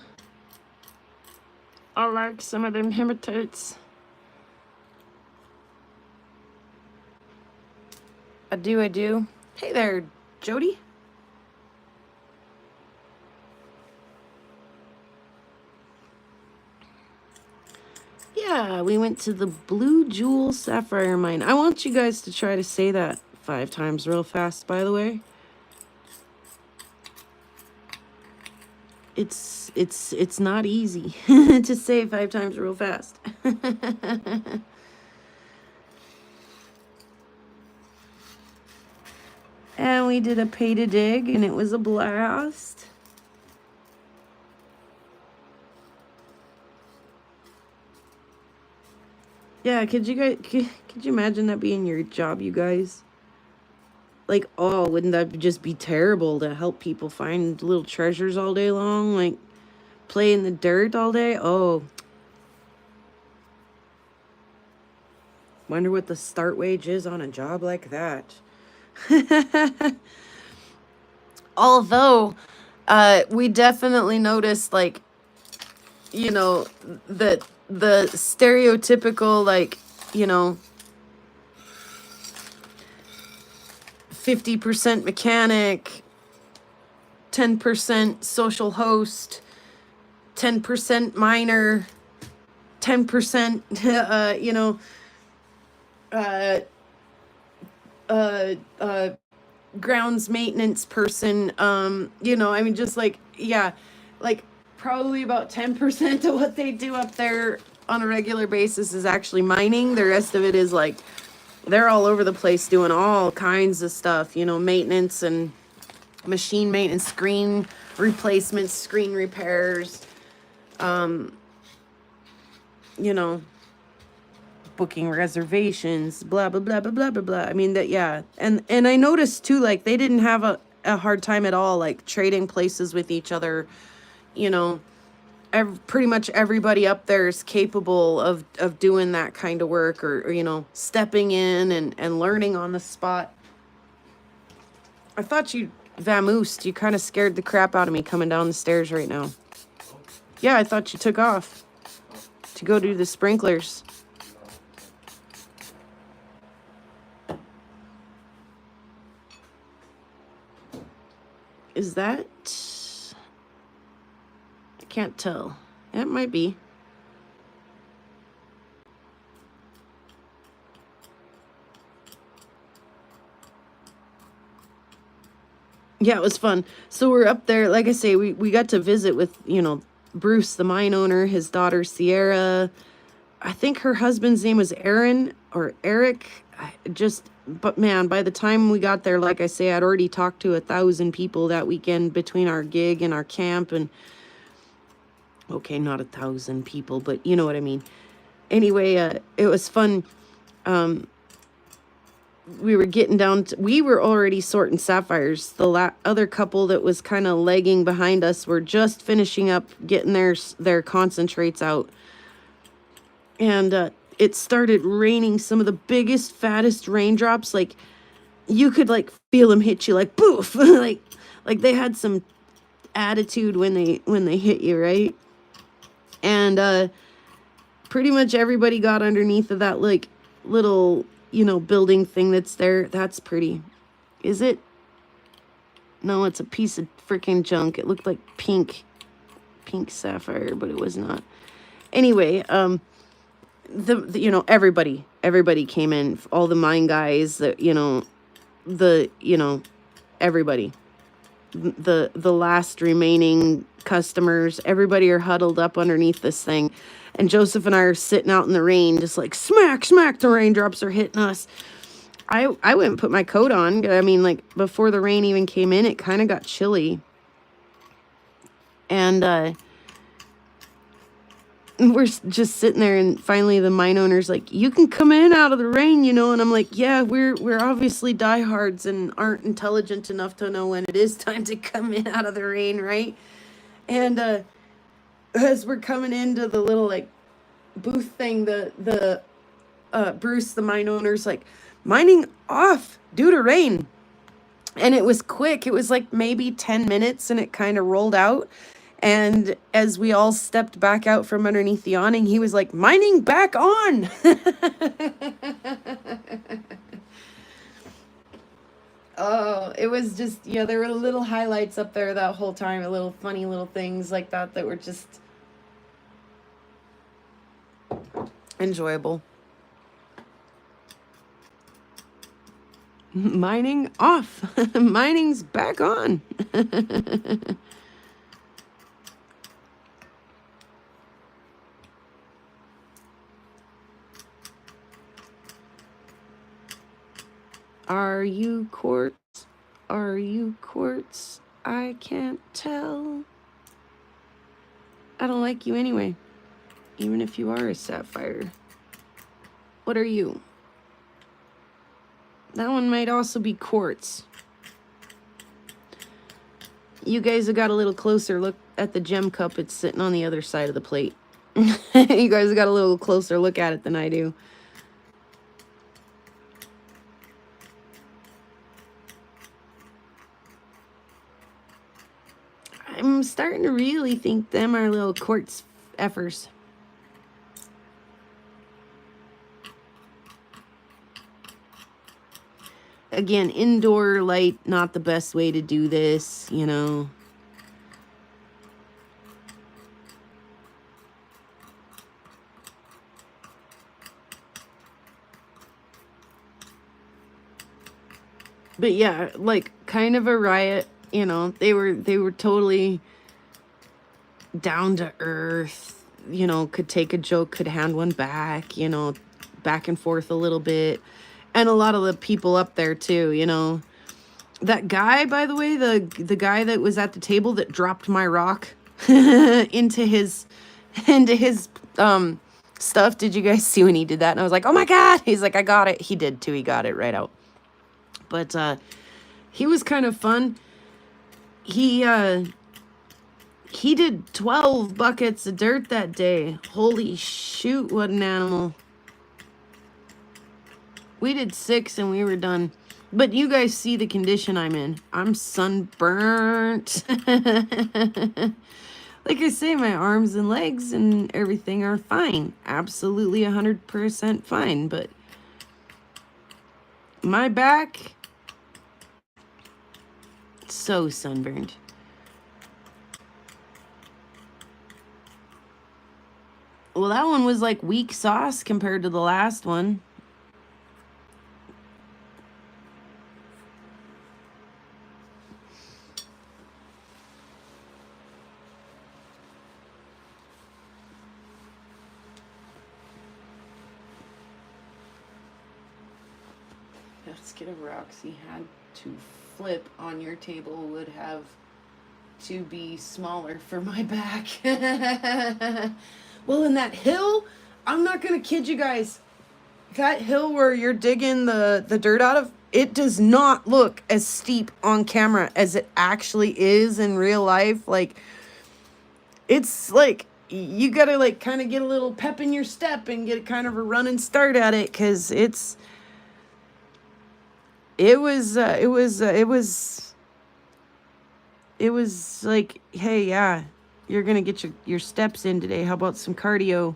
I like some of them hematites. I do. Hey there, Jody. Yeah, we went to the Blue Jewel Sapphire mine. I want you guys to try to say that 5 times real fast, by the way. It's not easy to say 5 times real fast. And we did a pay to dig, and it was a blast. Yeah, could you imagine that being your job, you guys? Like, oh, wouldn't that just be terrible to help people find little treasures all day long? Like, play in the dirt all day? Oh. Wonder what the start wage is on a job like that. Although, we definitely noticed, like, you know, that the stereotypical, like, you know, 50% mechanic, 10% social host, 10% miner, 10%, you know, grounds maintenance person, you know, I mean, just like, yeah, like probably about 10% of what they do up there on a regular basis is actually mining. The rest of it is like, they're all over the place doing all kinds of stuff, you know, maintenance and machine maintenance, screen replacements, screen repairs, you know, booking reservations, blah blah blah blah blah blah blah. I mean that, yeah. And I noticed too, like they didn't have a hard time at all, like trading places with each other. You know, pretty much everybody up there is capable of doing that kind of work, or you know, stepping in and learning on the spot. I thought you vamoosed. You kind of scared the crap out of me coming down the stairs right now. Yeah, I thought you took off to go do the sprinklers. Is that... I can't tell. It might be. Yeah, it was fun. So we're up there, like I say, we got to visit with, you know, Bruce, the mine owner, his daughter Sierra. I think her husband's name was Aaron or Eric. But man, by the time we got there, like I say, I'd already talked to 1,000 people that weekend between our gig and our camp. And okay, not 1,000 people, but you know what I mean. Anyway, it was fun. We were getting down to, we were already sorting sapphires. The other couple that was kind of lagging behind us were just finishing up getting their concentrates out. And it started raining some of the biggest, fattest raindrops. Like, you could, like, feel them hit you, like, poof. like they had some attitude when they hit you, right? And pretty much everybody got underneath of that, like, little, you know, building thing that's there. That's pretty. Is it? No, it's a piece of freaking junk. It looked like pink sapphire, but it was not. Anyway, the you know, everybody came in, all the mine guys, you know, everybody, the last remaining customers. Everybody are huddled up underneath this thing. And Joseph and I are sitting out in the rain, just like smack, smack, the raindrops are hitting us. I went and put my coat on. I mean, like, before the rain even came in, it kind of got chilly. And we're just sitting there, and finally the mine owner's like, you can come in out of the rain, you know. And I'm like, yeah, we're obviously diehards and aren't intelligent enough to know when it is time to come in out of the rain, right? And as we're coming into the little like booth thing, the Bruce, the mine owner's like, mining off due to rain. And it was quick. It was like maybe 10 minutes, and it kind of rolled out. And as we all stepped back out from underneath the awning, he was like, mining back on. Oh, it was just, yeah, there were little highlights up there that whole time, little funny little things like that that were just enjoyable. Mining off. Mining's back on. Are you quartz? Are you quartz? I can't tell. I don't like you anyway, even if you are a sapphire. What are you? That one might also be quartz. You guys have got a little closer look at the gem cup. It's sitting on the other side of the plate. You guys have got a little closer look at it than I do. I'm starting to really think them are little quartz effers. Again, indoor light, not the best way to do this, you know. But yeah, like kind of a riot, you know. They were totally down to earth, you know, could take a joke, could hand one back, you know, back and forth a little bit. And a lot of the people up there too, you know. That guy, by the way, the guy that was at the table that dropped my rock into his stuff. Did you guys see when he did that? And I was like, oh my God. He's like, I got it. He did too. He got it right out. But he was kind of fun. He did 12 buckets of dirt that day. Holy shoot, what an animal. We did 6 and we were done. But you guys see the condition I'm in. I'm sunburnt. Like I say, my arms and legs and everything are fine. Absolutely 100% fine. But my back, so sunburned. Well, that one was like weak sauce compared to the last one. Basket of rocks he had to flip on your table would have to be smaller for my back. Well, in that hill, I'm not gonna kid you guys, that hill where you're digging the dirt out of, it does not look as steep on camera as it actually is in real life. Like, it's like you gotta like kind of get a little pep in your step and get kind of a running start at it, because it was like, hey, yeah, you're gonna get your steps in today. How about some cardio?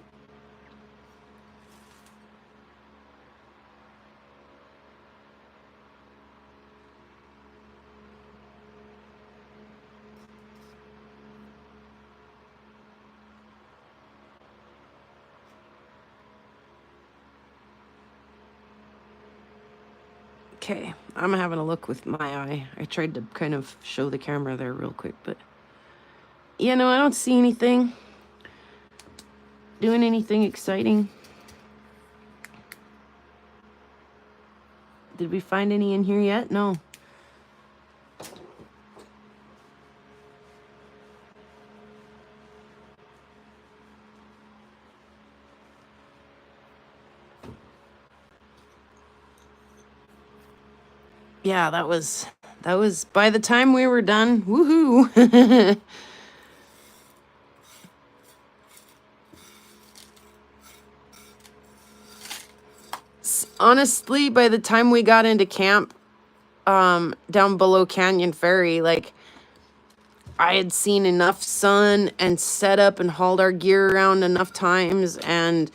Okay, I'm having a look with my eye. I tried to kind of show the camera there real quick, but You know, I don't see anything. Doing anything exciting. Did we find any in here yet? No. Yeah, that was by the time we were done. Woohoo. Honestly, by the time we got into camp down below Canyon Ferry, like I had seen enough sun and set up and hauled our gear around enough times and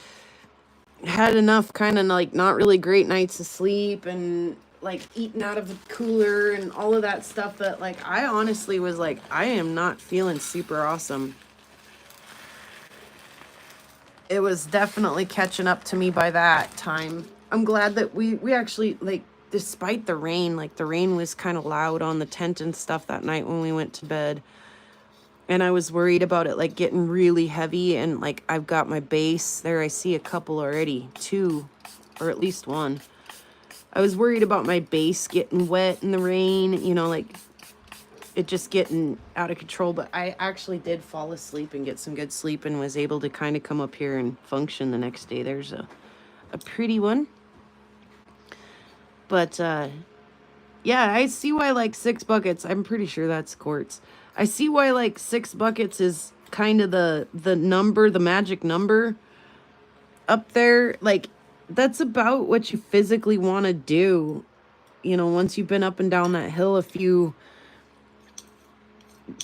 had enough kind of like not really great nights of sleep and like eating out of the cooler and all of that stuff that like I honestly was like, I am not feeling super awesome. It was definitely catching up to me by that time. I'm glad that we actually, like, despite the rain, like the rain was kind of loud on the tent and stuff that night when we went to bed. And I was worried about it like getting really heavy, and like I've got my base there. I see a couple already, 2 or at least 1. I was worried about my base getting wet in the rain, you know, like it just getting out of control. But I actually did fall asleep and get some good sleep and was able to kind of come up here and function the next day. There's a pretty one. But yeah, I see why like 6 buckets, I'm pretty sure that's quartz. I see why like 6 buckets is kind of the number, the magic number up there. Like that's about what you physically want to do. You know, once you've been up and down that hill a few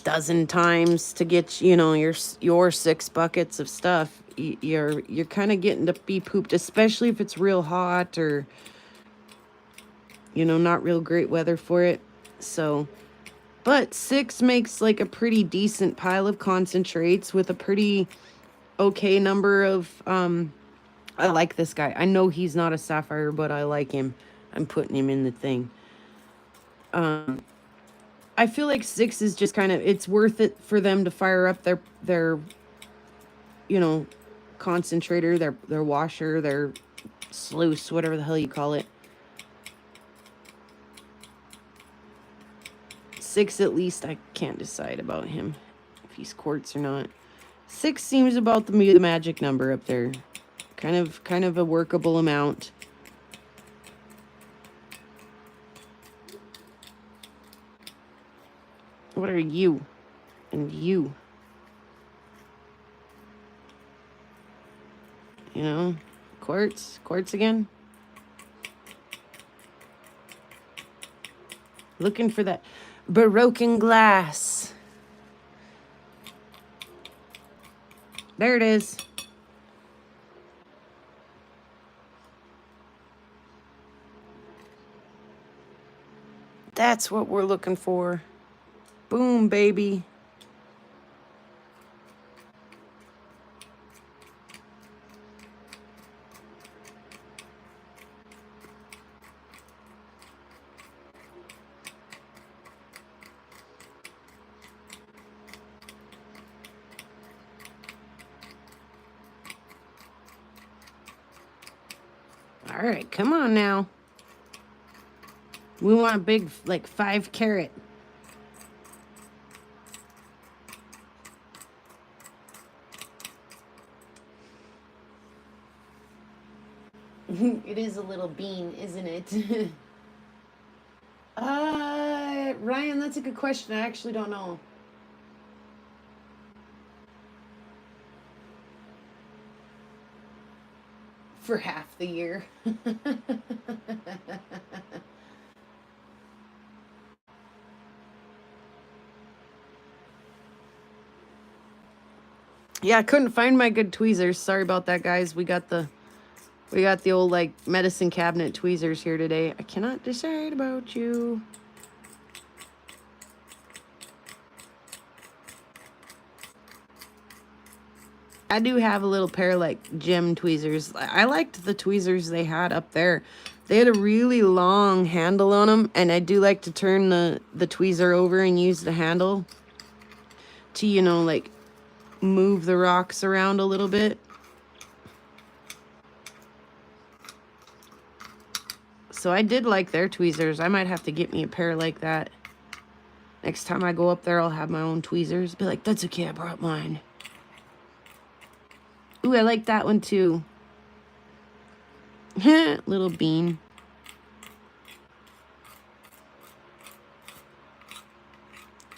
dozen times to get, you know, your 6 buckets of stuff, you're kind of getting to be pooped, especially if it's real hot or, you know, not real great weather for it. So, but 6 makes like a pretty decent pile of concentrates with a pretty okay number of, I like this guy. I know he's not a sapphire, but I like him. I'm putting him in the thing. I feel like 6 is just kind of, it's worth it for them to fire up their you know, concentrator, their washer, their sluice, whatever the hell you call it. 6 at least, I can't decide about him, if he's quartz or not. 6 seems about the magic number up there. Kind of a workable amount. What are you? And you? You know, quartz again. Looking for that broken glass. There it is. That's what we're looking for. Boom, baby. All right, come on now. We want a big, like 5 carat. It is a little bean, isn't it? Ryan, that's a good question. I actually don't know. For half the year. Yeah, I couldn't find my good tweezers. Sorry about that, guys. We got the old like medicine cabinet tweezers here today. I cannot decide about you. I do have a little pair like gem tweezers. I liked the tweezers they had up there. They had a really long handle on them, and I do like to turn the tweezer over and use the handle to, you know, like move the rocks around a little bit. So I did like their tweezers. I might have to get me a pair like that. Next time I go up there, I'll have my own tweezers. Be like, that's okay, I brought mine. Ooh, I like that one too. Little bean.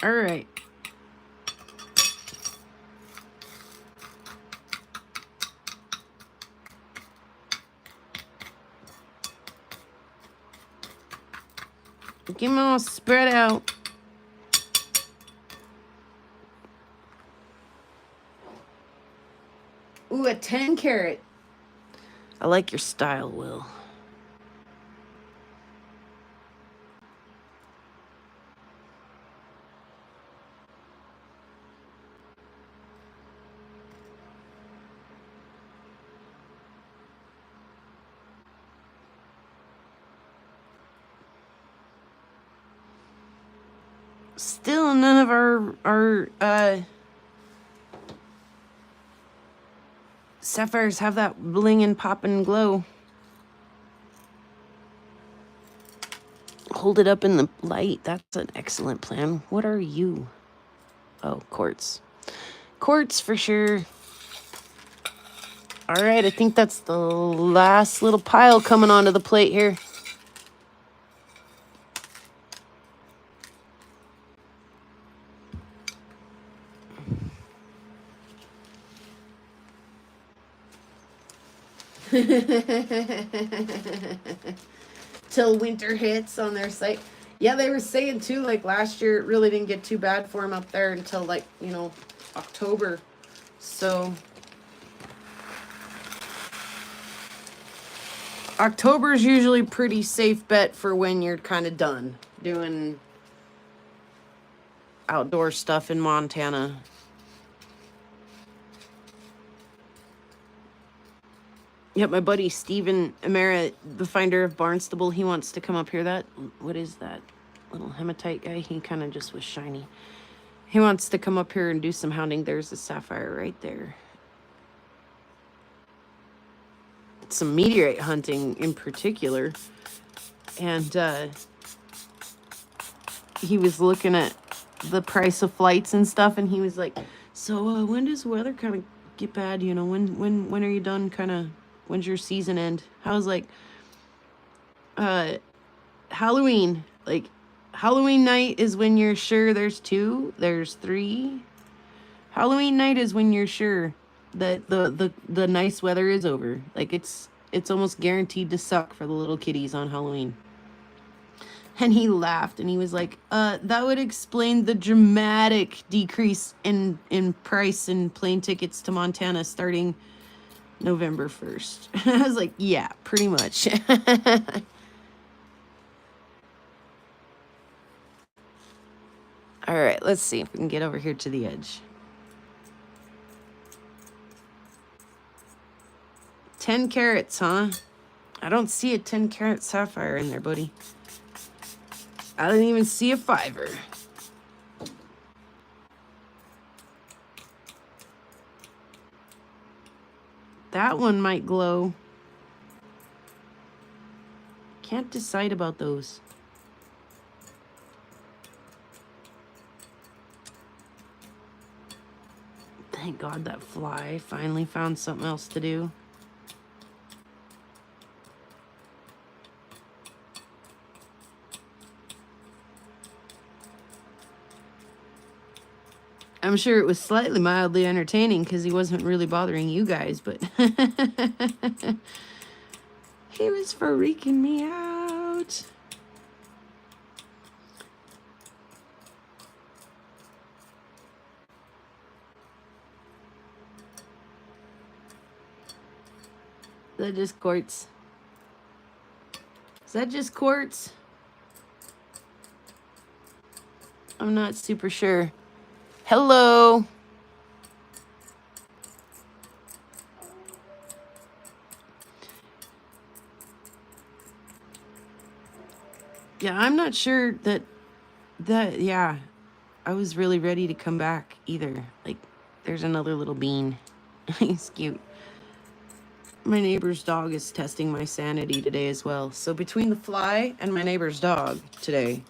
All right. Get them all spread out. Ooh, a 10 carat. I like your style, Will. Still none of our sapphires have that bling and pop and glow. Hold it up in the light. That's an excellent plan. What are you? Oh, quartz. Quartz for sure. All right, I think that's the last little pile coming onto the plate here. Till winter hits on their site. Yeah, they were saying too, like last year it really didn't get too bad for them up there until like, you know, October. So October's usually pretty safe bet for when you're kind of done doing outdoor stuff in Montana. Yep, my buddy Steven Amera, the finder of Barnstable, he wants to come up here. That, what is that little hematite guy? He kind of just was shiny. He wants to come up here and do some hounding. There's a sapphire right there. Some meteorite hunting in particular. And he was looking at the price of flights and stuff, and he was like, so when does weather kind of get bad? You know, when are you done kind of, when's your season end? I was like, Halloween. Like, Halloween night is when you're sure there's 2, there's 3. Halloween night is when you're sure that the nice weather is over. Like, it's almost guaranteed to suck for the little kiddies on Halloween. And he laughed and he was like, that would explain the dramatic decrease in price in plane tickets to Montana starting November 1st. I was like, yeah, pretty much. All right, let's see if we can get over here to the edge. 10 carats, huh? I don't see a 10 carat sapphire in there, buddy. I didn't even see a 5er. That one might glow. Can't decide about those. Thank God that fly finally found something else to do. I'm sure it was slightly mildly entertaining because he wasn't really bothering you guys, but he was freaking me out. Is that just quartz? Is that just quartz? I'm not super sure. Hello. Yeah, I'm not sure that yeah. I was really ready to come back either. Like, there's another little bean. He's cute. My neighbor's dog is testing my sanity today as well. So between the fly and my neighbor's dog today,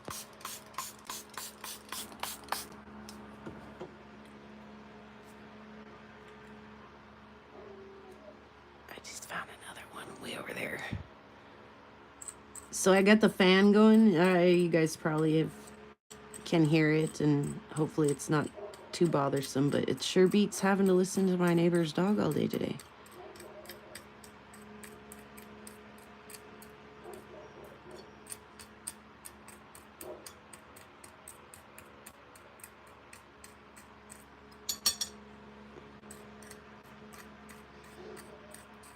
I just found another one way over there. So I got the fan going. You guys probably can hear it, and hopefully it's not too bothersome, but it sure beats having to listen to my neighbor's dog all day today.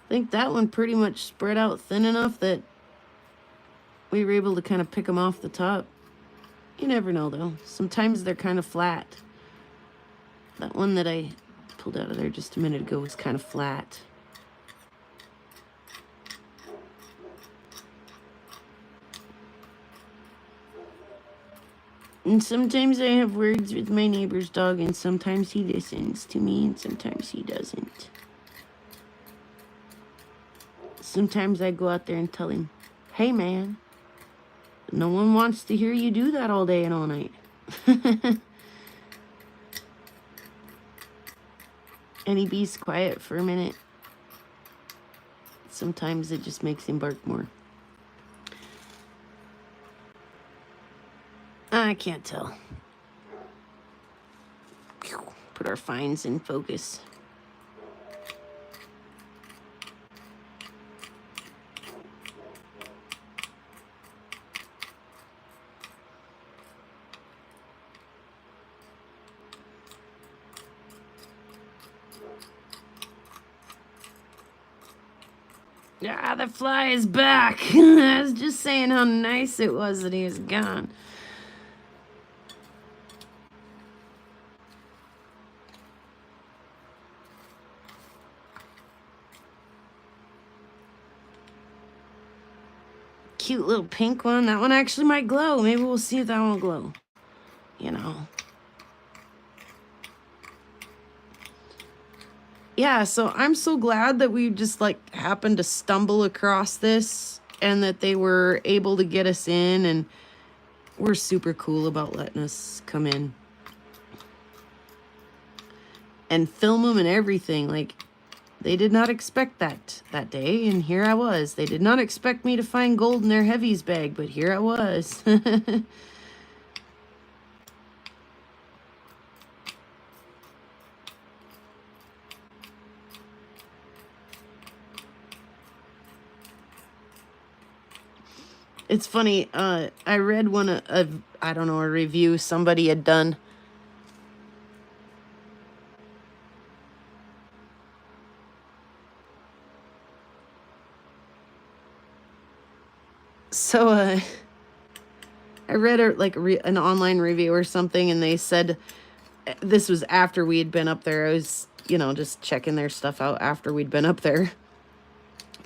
I think that one pretty much spread out thin enough that we were able to kind of pick them off the top. You never know, though. Sometimes they're kind of flat. That one that I pulled out of there just a minute ago was kind of flat. And sometimes I have words with my neighbor's dog, and sometimes he listens to me, and sometimes he doesn't. Sometimes I go out there and tell him, hey, man, no one wants to hear you do that all day and all night. And he bees quiet for a minute. Sometimes it just makes him bark more. I can't tell. Put our finds in focus. Ah, the fly is back. I was just saying how nice it was that he was gone. Cute little pink one. That one actually might glow. Maybe we'll see if that one will glow. You know. Yeah, so I'm so glad that we just like happened to stumble across this and that they were able to get us in, and we're super cool about letting us come in and film them and everything. Like, they did not expect that day, and here I was. They did not expect me to find gold in their heavies bag, but here I was. It's funny, I read one of, I don't know, a review somebody had done. So, I read an online review or something, and they said, this was after we had been up there. I was, just checking their stuff out after we'd been up there.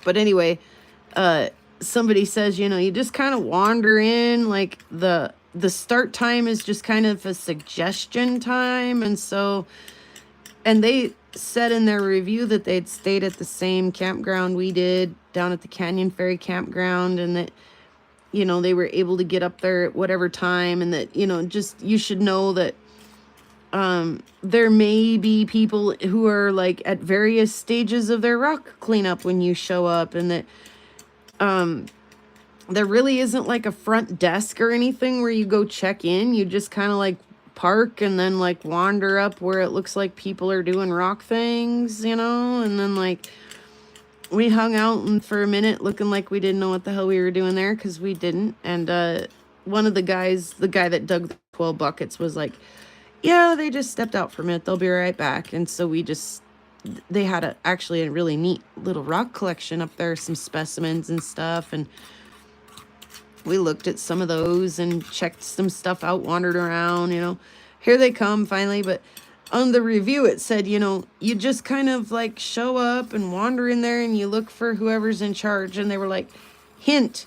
But anyway, somebody says, you just kind of wander in, like the start time is just kind of a suggestion time. And they said in their review that they'd stayed at the same campground we did down at the Canyon Ferry campground, and that, they were able to get up there at whatever time, and that, just, you should know that there may be people who are like at various stages of their rock cleanup when you show up, and that there really isn't like a front desk or anything where you go check in. You just kind of like park and then like wander up where it looks like people are doing rock things, and then like we hung out for a minute looking like we didn't know what the hell we were doing there, because we didn't. And one of the guys, the guy that dug the 12 buckets, was like, yeah, they just stepped out for a minute, they'll be right back. And so they had actually a really neat little rock collection up there, some specimens and stuff, and we looked at some of those and checked some stuff out, wandered around, here they come finally. But on the review it said, you just kind of like show up and wander in there and you look for whoever's in charge. And they were like, hint,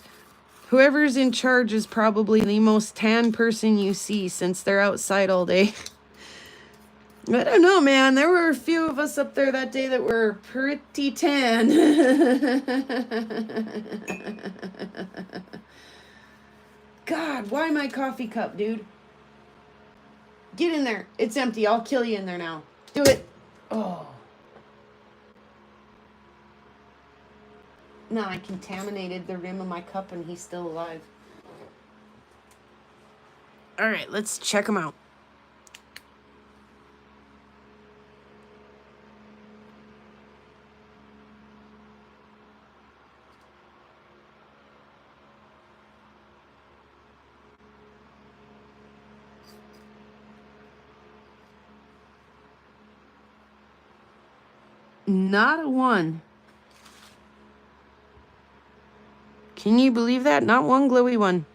Whoever's in charge is probably the most tan person you see since they're outside all day. I don't know, man. There were a few of us up there that day that were pretty tan. God, why my coffee cup, dude? Get in there. It's empty. I'll kill you in there now. Do it. Oh. No, I contaminated the rim of my cup and he's still alive. All right, let's check him out. Not a one. Can you believe that? Not one glowy one.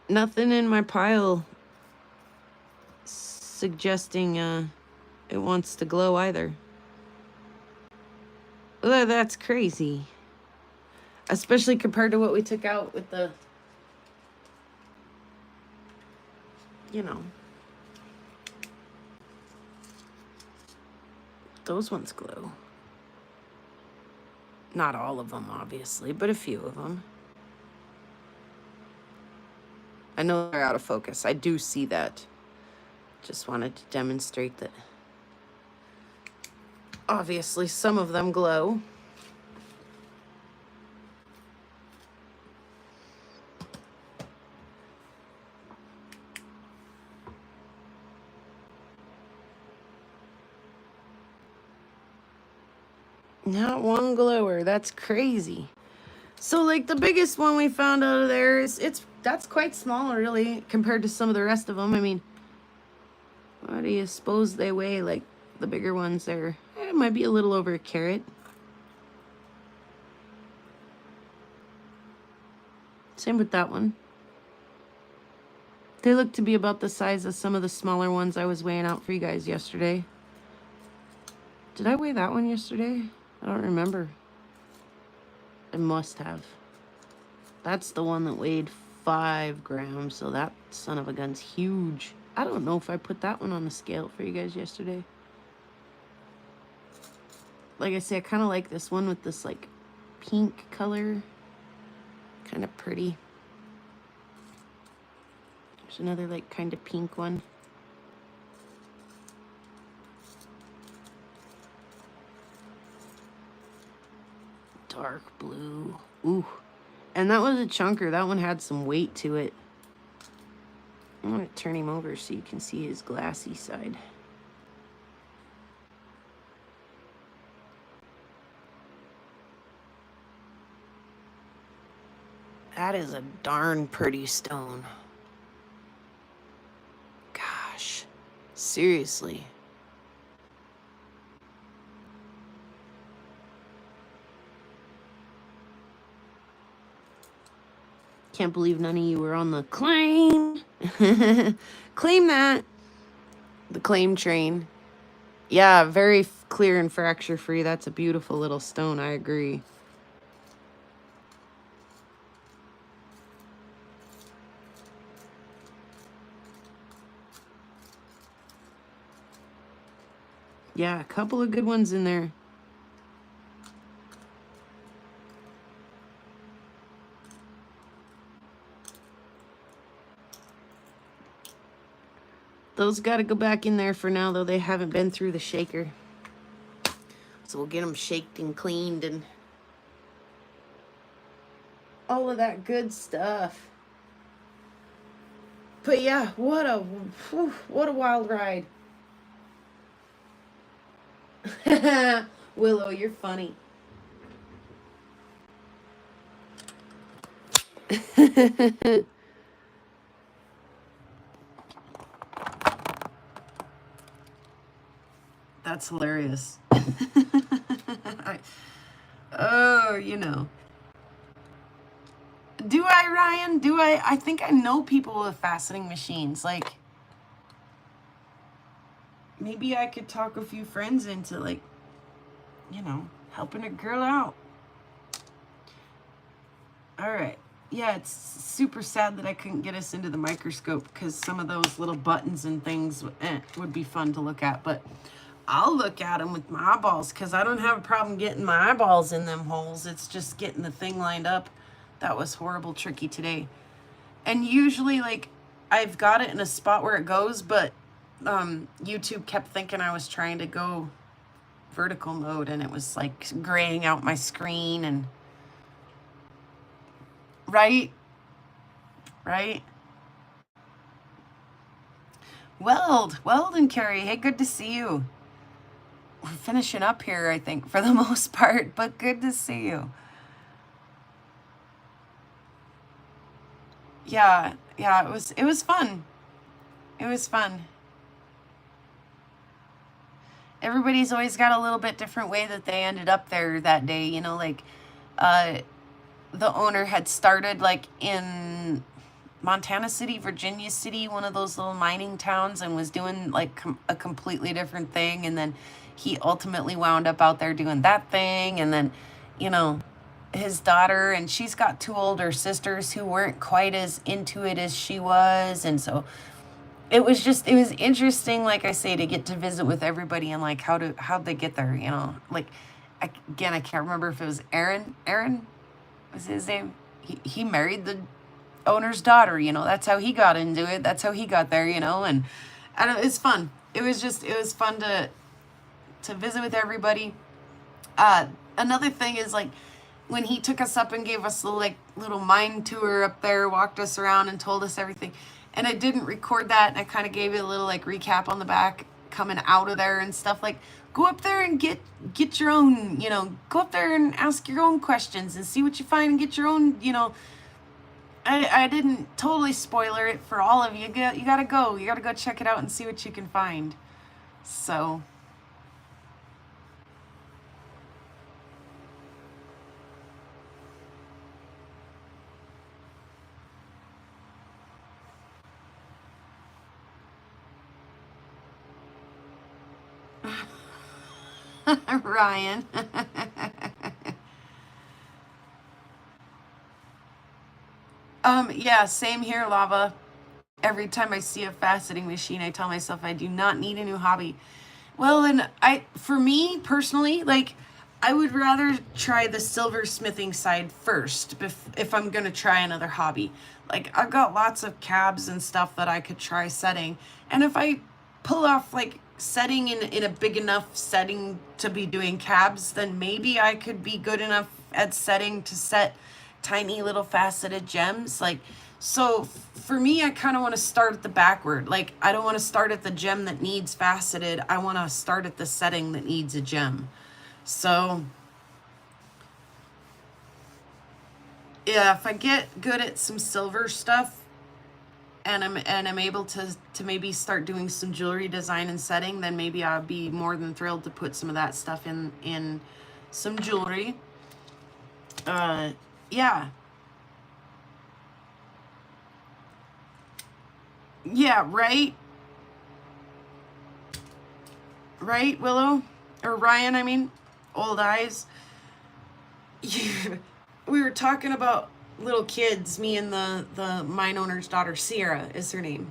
Nothing in my pile suggesting it wants to glow either. Well, that's crazy. Especially compared to what we took out with the, you know. Those ones glow. Not all of them, obviously, but a few of them. I know they're out of focus. I do see that. Just wanted to demonstrate that. Obviously, some of them glow. Not one glower. That's crazy. So, like, the biggest one we found out of there is, that's quite small, really, compared to some of the rest of them. I mean, what do you suppose they weigh? Like, the bigger ones there, it might be a little over a carat. Same with that one. They look to be about the size of some of the smaller ones I was weighing out for you guys yesterday. Did I weigh that one yesterday? I don't remember. I must have. That's the one that weighed 5 grams, so that son of a gun's huge. I don't know if I put that one on the scale for you guys yesterday. Like I say, I kind of like this one with this, like, pink color. Kind of pretty. There's another, like, kind of pink one. Dark blue. Ooh. And that was a chunker. That one had some weight to it. I'm going to turn him over so you can see his glassy side. That is a darn pretty stone. Gosh. Seriously. Can't believe none of you were on the claim. Claim that. The claim train. Yeah, very clear and fracture free. That's a beautiful little stone. I agree. Yeah, a couple of good ones in there. Those got to go back in there for now, though. They haven't been through the shaker. So we'll get them shaked and cleaned and all of that good stuff. But yeah, what a wild ride. Willow, you're funny. That's hilarious. Oh, you know. Do I, Ryan? Do I? I think I know people with faceting machines. Like, maybe I could talk a few friends into, like, you know, helping a girl out. All right. Yeah, it's super sad that I couldn't get us into the microscope because some of those little buttons and things would be fun to look at. But I'll look at them with my eyeballs because I don't have a problem getting my eyeballs in them holes. It's just getting the thing lined up. That was horrible tricky today. And usually, like, I've got it in a spot where it goes, but YouTube kept thinking I was trying to go vertical mode, and it was like graying out my screen and right. Weld and Carrie, hey, good to see you. We're finishing up here, I think, for the most part, but good to see you. Yeah, it was fun. It was fun. Everybody's always got a little bit different way that they ended up there that day, you know, like the owner had started like in Montana City, Virginia City, one of those little mining towns, and was doing like a completely different thing, and then he ultimately wound up out there doing that thing, and then, you know, his daughter, and she's got two older sisters who weren't quite as into it as she was, and so it was interesting, like I say, to get to visit with everybody and like how'd they get there, you know, like again, I can't remember if it was Aaron was his name. He married the owner's daughter, you know, that's how he got into it, that's how he got there, you know, and I don't, it's fun. It was fun to visit with everybody. Another thing is like when he took us up and gave us a little mine tour up there, walked us around and told us everything. And I didn't record that, and I kind of gave it a little like recap on the back coming out of there and stuff. Like, go up there and get your own, you know, go up there and ask your own questions and see what you find and get your own, you know. I didn't totally spoiler it for all of you. You gotta go check it out and see what you can find. So Ryan. Yeah, same here, Lava. Every time I see a faceting machine, I tell myself I do not need a new hobby. Well, and for me personally, like, I would rather try the silversmithing side first if I'm gonna try another hobby. Like, I've got lots of cabs and stuff that I could try setting, and if I pull off like setting in a big enough setting to be doing cabs, then maybe I could be good enough at setting to set tiny little faceted gems. Like, so for me, I kind of want to start at the backward. Like, I don't want to start at the gem that needs faceted. I want to start at the setting that needs a gem. So yeah, if I get good at some silver stuff and I'm able to maybe start doing some jewelry design and setting, then maybe I'll be more than thrilled to put some of that stuff in some jewelry. Yeah. Yeah, right? Right, Willow? Or Ryan, I mean. Old eyes. We were talking about little kids, me and the mine owner's daughter, Sierra is her name.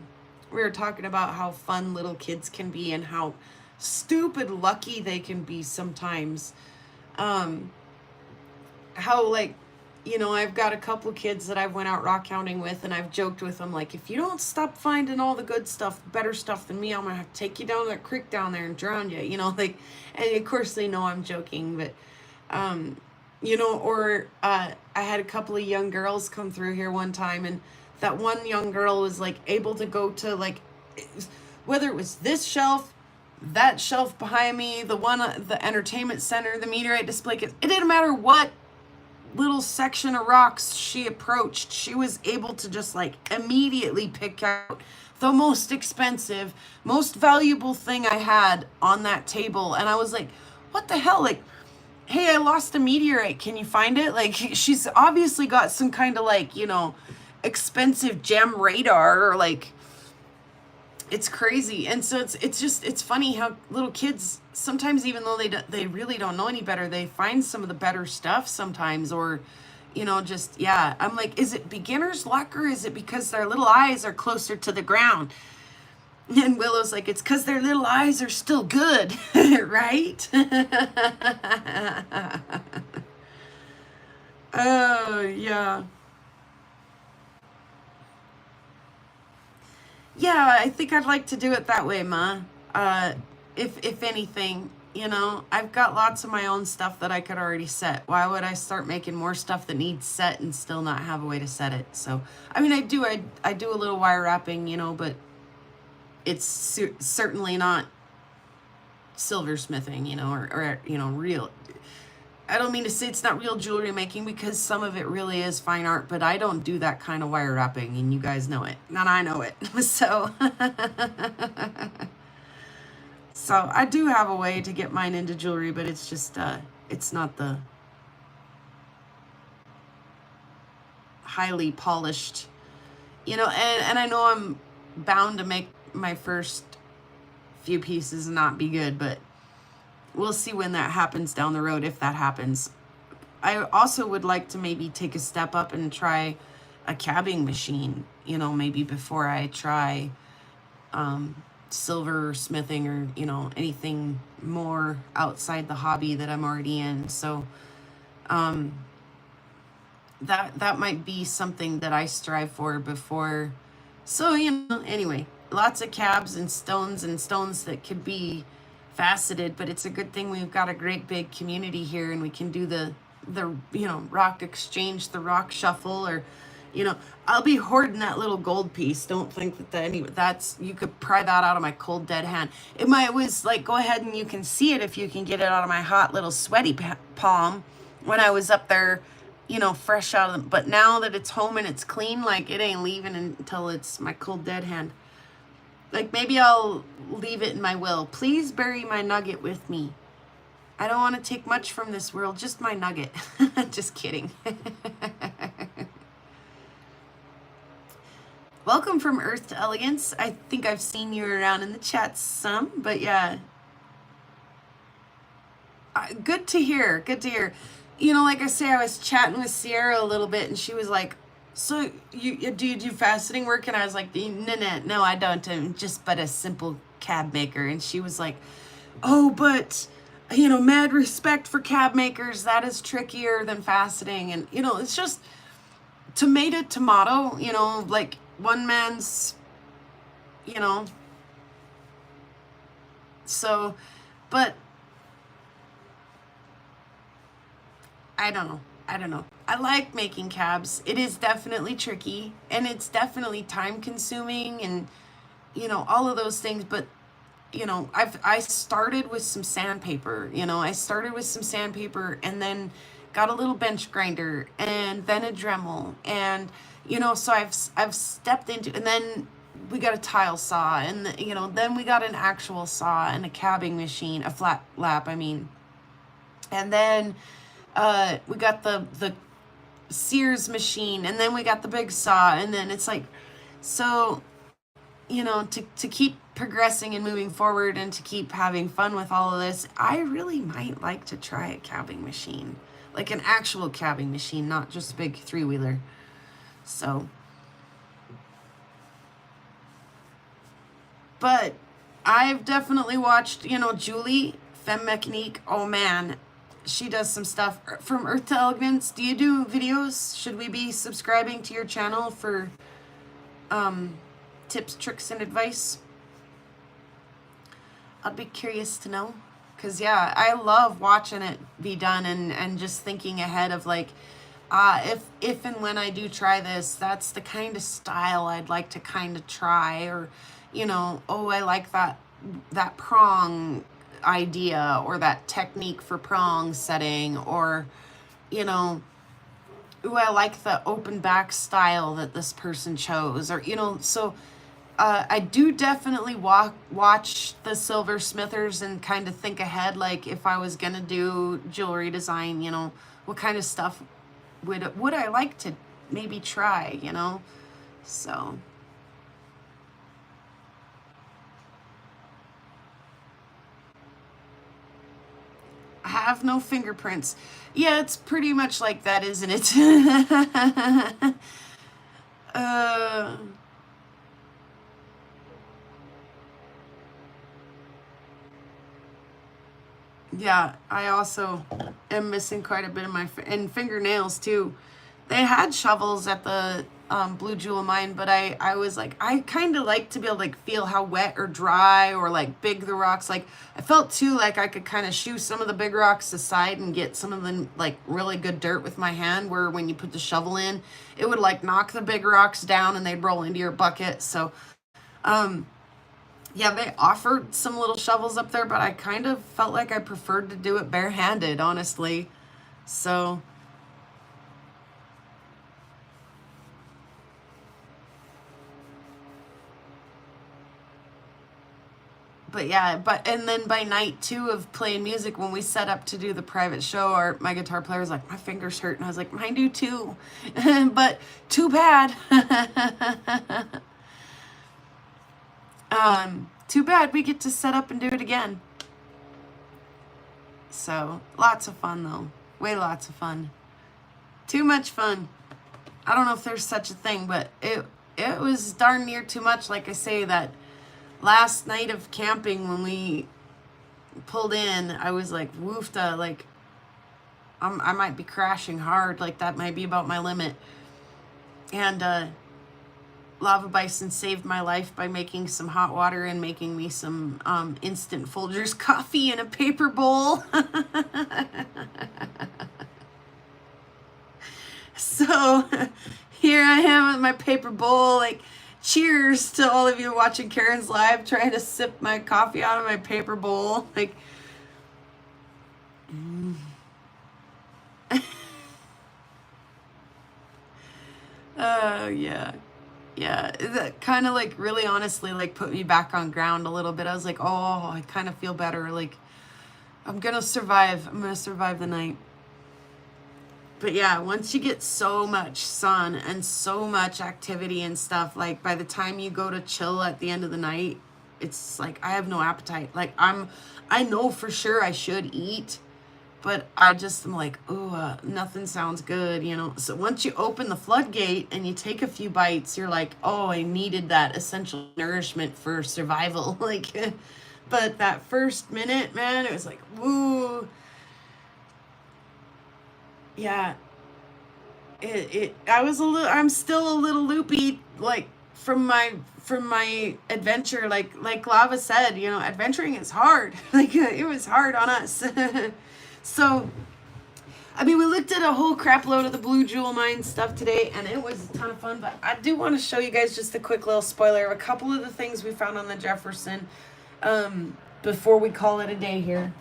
We were talking about how fun little kids can be and how stupid lucky they can be sometimes. How, like, you know, I've got a couple kids that I've went out rock hounding with, and I've joked with them, like, if you don't stop finding all the good stuff, better stuff than me, I'm gonna have to take you down that creek down there and drown you, you know, like, and of course they know I'm joking, but, you know, or, I had a couple of young girls come through here one time, and that one young girl was, like, able to go to, like, whether it was this shelf, that shelf behind me, the one, the entertainment center, the meteorite display, it didn't matter what little section of rocks she approached, she was able to just like immediately pick out the most expensive, most valuable thing I had on that table. And I was like, what the hell? Like, hey, I lost a meteorite, can you find it? Like, she's obviously got some kind of like, you know, expensive gem radar, or like, it's crazy. And so it's funny how little kids sometimes, even though they really don't know any better, they find some of the better stuff sometimes, or, You know, just, yeah. I'm like, is it beginner's luck or is it because their little eyes are closer to the ground? And Willow's like, it's because their little eyes are still good, right? Oh, yeah. Yeah, I think I'd like to do it that way, Ma. Uh, if anything, you know, I've got lots of my own stuff that I could already set. Why would I start making more stuff that needs set and still not have a way to set it? So, I mean, I do a little wire wrapping, you know, but it's certainly not silversmithing, you know, or you know, real. I don't mean to say it's not real jewelry making because some of it really is fine art, but I don't do that kind of wire wrapping, and you guys know it, and I know it. So, so I do have a way to get mine into jewelry, but it's just it's not the highly polished, you know. And I know I'm bound to make my first few pieces not be good, but we'll see when that happens down the road, if that happens. I also would like to maybe take a step up and try a cabbing machine, you know, maybe before I try silver smithing or, you know, anything more outside the hobby that I'm already in. So that might be something that I strive for before. So, you know, anyway, lots of cabs and stones that could be faceted, but it's a good thing we've got a great big community here and we can do the you know, rock exchange, the rock shuffle, or, you know, I'll be hoarding that little gold piece. Don't think that that's, you could pry that out of my cold dead hand. It was like, go ahead and you can see it if you can get it out of my hot little sweaty palm when I was up there, you know, fresh out of them. But now that it's home and it's clean, like it ain't leaving until it's my cold dead hand. Like maybe I'll leave it in my will. Please bury my nugget with me. I don't want to take much from this world, just my nugget. Just kidding. Welcome from Earth to Elegance. I think I've seen you around in the chat some, but yeah. Good to hear. Good to hear. You know, like I say, I was chatting with Sierra a little bit, and she was like, "So you do faceting work?" And I was like, No, I don't. I'm just but a simple cab maker." And she was like, "Oh, but you know, mad respect for cab makers. That is trickier than faceting." And you know, it's just tomato. You know, like one man's, you know. So, but I don't know. I don't know. I like making cabs. It is definitely tricky and it's definitely time consuming and, you know, all of those things. But, you know, I started with some sandpaper, you know, I started with some sandpaper and then got a little bench grinder and then a Dremel. And, you know, so I've stepped into, and then we got a tile saw and, you know, then we got an actual saw and a cabbing machine, a flat lap, I mean. And then we got the Sears machine, and then we got the big saw, and then it's like, so, you know, to keep progressing and moving forward and to keep having fun with all of this, I really might like to try a cabbing machine, like an actual cabbing machine, not just a big 3-wheeler. So, but I've definitely watched, you know, Julie Femme Mechanique. Oh man, she does some stuff from Earth to Elegance. Do you do videos? Should we be subscribing to your channel for tips, tricks, and advice? I'd be curious to know. Because, yeah, I love watching it be done and just thinking ahead of, like, if and when I do try this, that's the kind of style I'd like to kind of try. Or, you know, oh, I like that prong idea or that technique for prong setting, or, you know, ooh, I like the open back style that this person chose, or, you know, so I do definitely watch the silversmithers and kind of think ahead, like if I was gonna do jewelry design, you know, what kind of stuff would I like to maybe try, you know? So have no fingerprints. Yeah, it's pretty much like that, isn't it? uh, yeah, I also am missing quite a bit of my and fingernails too. They had shovels at the Blue Jewel mine, but I was like, I kind of like to be able to like feel how wet or dry or like big the rocks. Like I felt too like I could kind of shoo some of the big rocks aside and get some of the like really good dirt with my hand, where when you put the shovel in, it would like knock the big rocks down and they'd roll into your bucket. So yeah, they offered some little shovels up there, but I kind of felt like I preferred to do it barehanded, honestly. So but yeah, and then by night two of playing music, when we set up to do the private show, my guitar player was like, my fingers hurt, and I was like, mine do too. But too bad. Too bad we get to set up and do it again. So lots of fun though. Way lots of fun. Too much fun. I don't know if there's such a thing, but it was darn near too much. Like I say, that last night of camping when we pulled in, I was like woofta, like I might be crashing hard, like that might be about my limit. And Lava Bison saved my life by making some hot water and making me some instant Folgers coffee in a paper bowl. So here I am with my paper bowl, like, cheers to all of you watching Karen's live, trying to sip my coffee out of my paper bowl. Like, yeah. Yeah, that kind of like really honestly like put me back on ground a little bit. I was like, oh, I kind of feel better. Like, I'm gonna survive. I'm gonna survive the night. But yeah, once you get so much sun and so much activity and stuff, like by the time you go to chill at the end of the night, it's like I have no appetite. Like I know for sure I should eat, but I just am like, oh, nothing sounds good, you know. So once you open the floodgate and you take a few bites, you're like, oh, I needed that essential nourishment for survival. Like, but that first minute, man, it was like, woo. Yeah, I'm still a little loopy, like from my adventure. Like Lava said, you know, adventuring is hard. Like it was hard on us. So I mean, we looked at a whole crap load of the Blue Jewel Mine stuff today, and it was a ton of fun. But I do want to show you guys just a quick little spoiler of a couple of the things we found on the Jefferson before we call it a day here.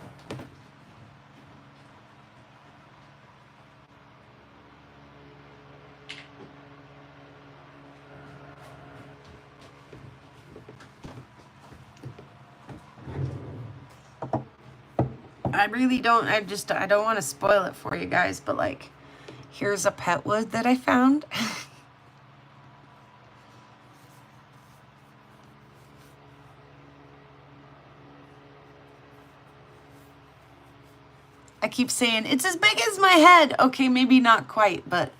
I really don't, I don't want to spoil it for you guys, but like, here's a pet wood that I found. I keep saying, it's as big as my head. Okay, maybe not quite, but.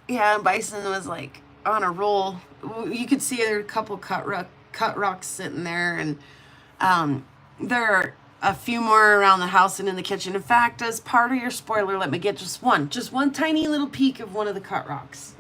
Yeah, Bison was like on a roll. You could see there are a couple cut rocks sitting there, and there are a few more around the house and in the kitchen. In fact, as part of your spoiler, let me get just one tiny little peek of one of the cut rocks.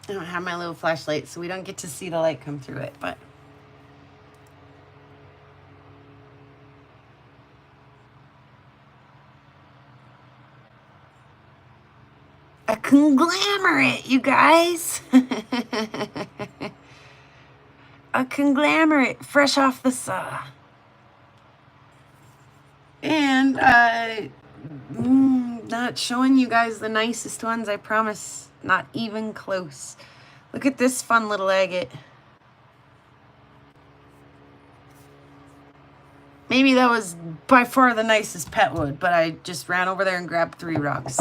I don't have my little flashlight, so we don't get to see the light come through it, but. A conglomerate, you guys. a conglomerate fresh off the saw. And not showing you guys the nicest ones, I promise. Not even close. Look at this fun little agate. Maybe that was by far the nicest pet wood, but I just ran over there and grabbed 3 rocks.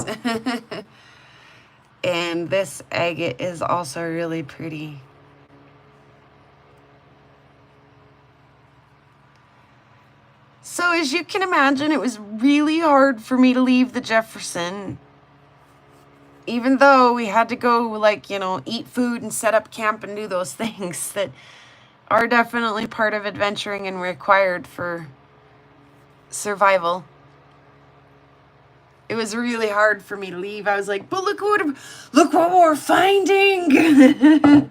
And this agate is also really pretty. So as you can imagine, it was really hard for me to leave the Jefferson. Even though we had to go, like, you know, eat food and set up camp and do those things that are definitely part of adventuring and required for survival. It was really hard for me to leave. I was like, but look what we're finding.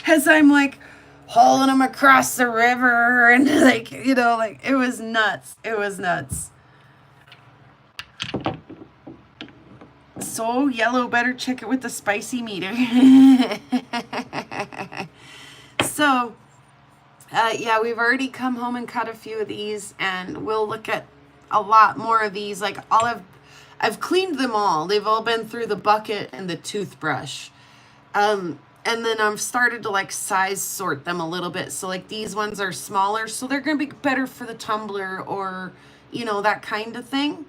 As I'm like hauling them across the river and like, you know, like it was nuts. It was nuts. So yellow, better check it with the spicy meter. So, yeah, we've already come home and cut a few of these, and we'll look at a lot more of these. Like I've cleaned them all. They've all been through the bucket and the toothbrush. And then I've started to like size sort them a little bit. So like these ones are smaller, so they're going to be better for the tumbler or, you know, that kind of thing.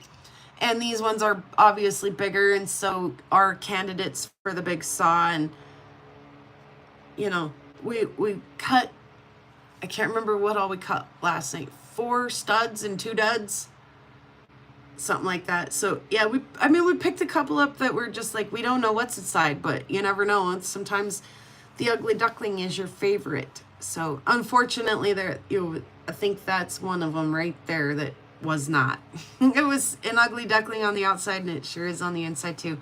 And these ones are obviously bigger, and so are candidates for the big saw. And, you know, we cut, I can't remember what all we cut last night. 4 studs and 2 duds. Something like that. So yeah, we picked a couple up that were just like, we don't know what's inside, but you never know. And sometimes the ugly duckling is your favorite. So unfortunately there, I think that's one of them right there that was not. It was an ugly duckling on the outside, and it sure is on the inside too.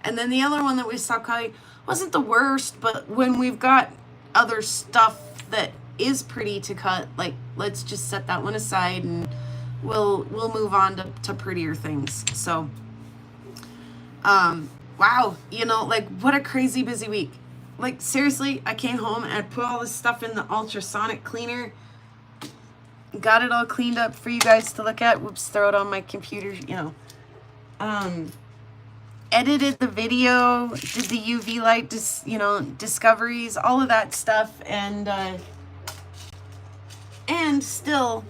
And then the other one that we saw cutting wasn't the worst, but when we've got other stuff that is pretty to cut, like let's just set that one aside and we'll move on to prettier things. So wow, you know, like what a crazy busy week. Like seriously, I came home and I put all this stuff in the ultrasonic cleaner, got it all cleaned up for you guys to look at. Whoops, throw it on my computer, you know. Edited the video, did the UV light discoveries, all of that stuff, and still,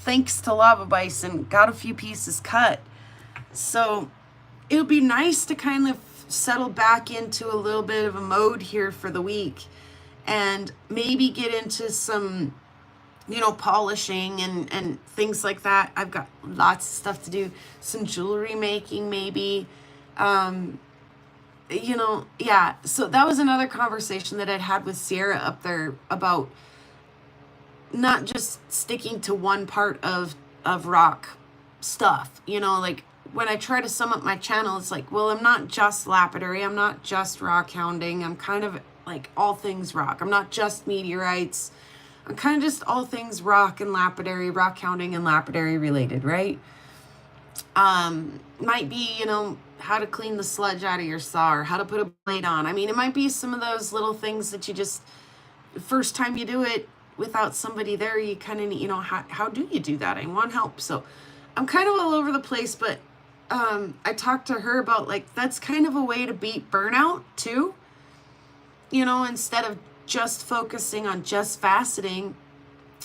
thanks to Lava Bison, got a few pieces cut. So it would be nice to kind of settle back into a little bit of a mode here for the week and maybe get into some, you know, polishing and things like that. I've got lots of stuff to do, some jewelry making maybe, you know, yeah. So that was another conversation that I'd had with Sierra up there about not just sticking to one part of rock stuff, you know, like when I try to sum up my channel, it's like, well, I'm not just lapidary, I'm not just rock hounding, I'm kind of like all things rock. I'm not just meteorites, I'm kind of just all things rock and lapidary, rock hounding and lapidary related, right? Might be, you know, how to clean the sludge out of your saw or how to put a blade on. I mean, it might be some of those little things that you just, first time you do it without somebody there, you kind of need, you know, how do you do that? I want help. So I'm kind of all over the place, but I talked to her about like, that's kind of a way to beat burnout too. You know, instead of just focusing on just faceting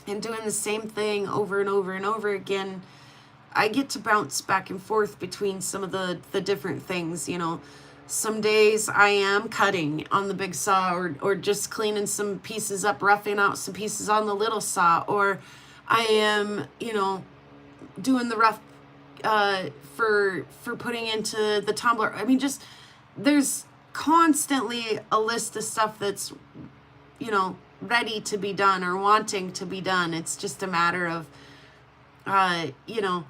and doing the same thing over and over and over again, I get to bounce back and forth between some of the different things, you know. Some days I am cutting on the big saw or just cleaning some pieces up, roughing out some pieces on the little saw, or I am, you know, doing the rough for putting into the tumbler. I mean, just there's constantly a list of stuff that's, you know, ready to be done or wanting to be done. It's just a matter of, you know,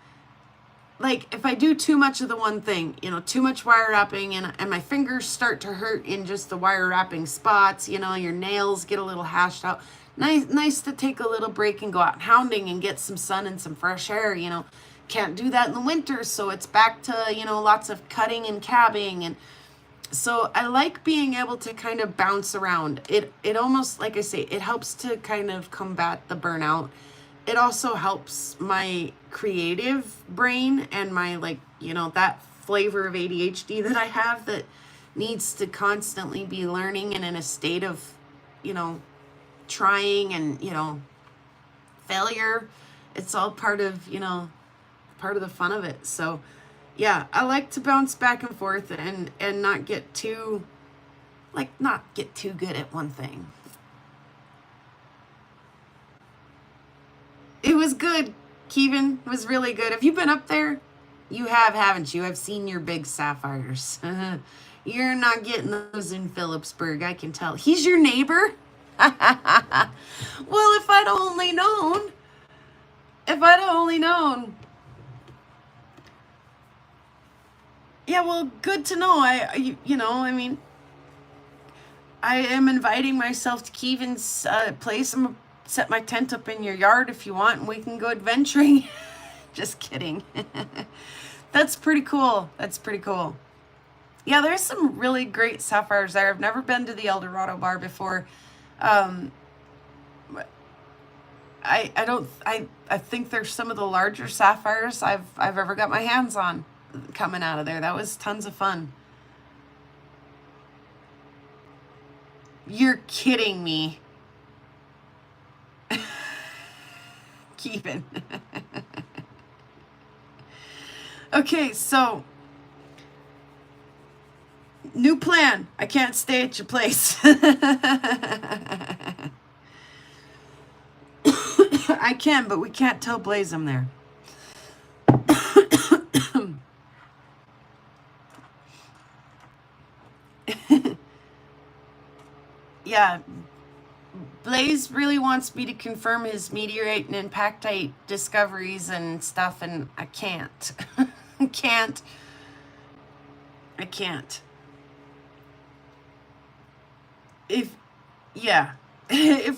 like if I do too much of the one thing, you know, too much wire wrapping and my fingers start to hurt in just the wire wrapping spots, you know, your nails get a little hashed out. Nice to take a little break and go out hounding and get some sun and some fresh air, you know. Can't do that in the winter, so it's back to, you know, lots of cutting and cabbing and So I like being able to kind of bounce around. It almost, like I say, it helps to kind of combat the burnout. It also helps my creative brain and my, like, that flavor of ADHD that I have that needs to constantly be learning and in a state of, trying and, failure. It's all part of, part of the fun of it. So yeah, I like to bounce back and forth and not get too good at one thing. It was good, Kevin. It was really good. Have you been up there? You have, haven't you? I've seen your big sapphires. You're not getting those in Phillipsburg, I can tell. He's your neighbor? Well, if I'd only known. If I'd only known. Yeah, well, good to know. I am inviting myself to Kevin's place. I'm going to set my tent up in your yard if you want, and we can go adventuring. Just kidding. That's pretty cool. That's pretty cool. Yeah, there's some really great sapphires there. I've never been to the El Dorado bar before. I think there's some of the larger sapphires I've ever got my hands on coming out of there. That was tons of fun. You're kidding me. Kevin. Okay, so new plan. I can't stay at your place. I can, but we can't tell Blaze I'm there. Yeah, Blaze really wants me to confirm his meteorite and impactite discoveries and stuff, and I can't. I can't. If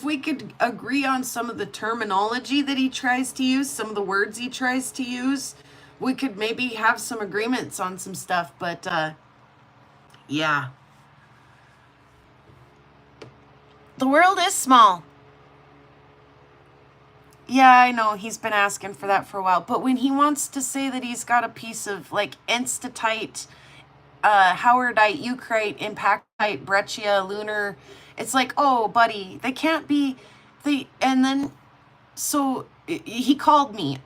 we could agree on some of the terminology that he tries to use, some of the words he tries to use, we could maybe have some agreements on some stuff, but yeah. The world is small. Yeah, I know, he's been asking for that for a while, but when he wants to say that he's got a piece of, like, enstatite, howardite, eucrite, impactite, breccia, lunar, it's like, oh, buddy, they can't be, and then, so he called me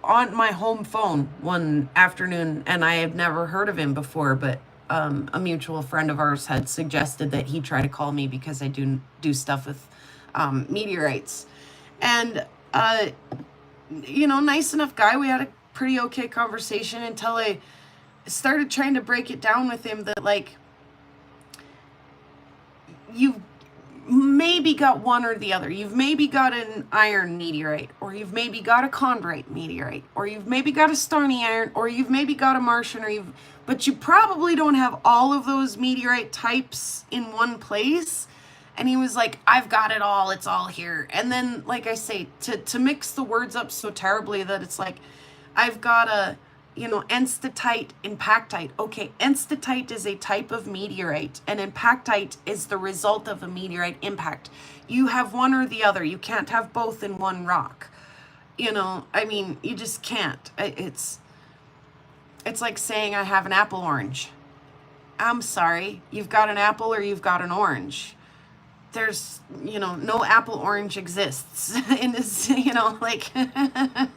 on my home phone one afternoon, and I had never heard of him before, but a mutual friend of ours had suggested that he try to call me because I do stuff with meteorites. And, nice enough guy. We had a pretty okay conversation until I started trying to break it down with him that, like, you've maybe got one or the other. You've maybe got an iron meteorite, or you've maybe got a chondrite meteorite, or you've maybe got a stony iron, or you've maybe got a Martian, but you probably don't have all of those meteorite types in one place. And he was like, I've got it all. It's all here. And then, like I say, to mix the words up so terribly that it's like, I've got a, enstatite, impactite. Okay, enstatite is a type of meteorite, and impactite is the result of a meteorite impact. You have one or the other. You can't have both in one rock. You just can't. It's like saying I have an apple orange. I'm sorry. You've got an apple or you've got an orange. There's, no apple orange exists in this, like, yeah,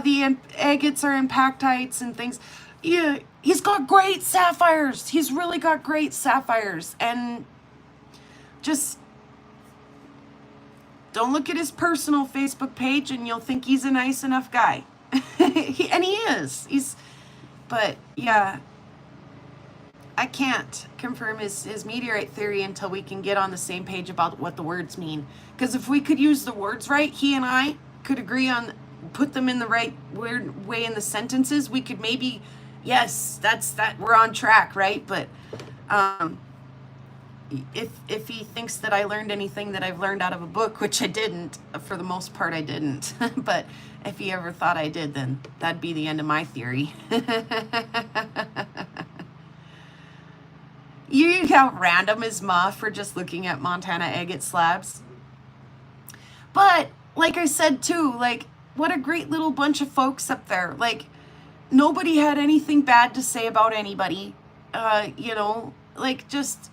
the agates are impactites and things. Yeah, he's got great sapphires. He's really got great sapphires. And just don't look at his personal Facebook page and you'll think he's a nice enough guy. And he is. But yeah, I can't confirm his meteorite theory until we can get on the same page about what the words mean. Because if we could use the words right, he and I could agree on, put them in the right weird way in the sentences, we could maybe, yes, we're on track, right? But if he thinks that I learned anything that I've learned out of a book, which I didn't, for the most part I didn't, but if he ever thought I did, then that'd be the end of my theory. how random is Ma for just looking at Montana agate slabs? But like I said too, like, what a great little bunch of folks up there. Like, nobody had anything bad to say about anybody. You know, like, just,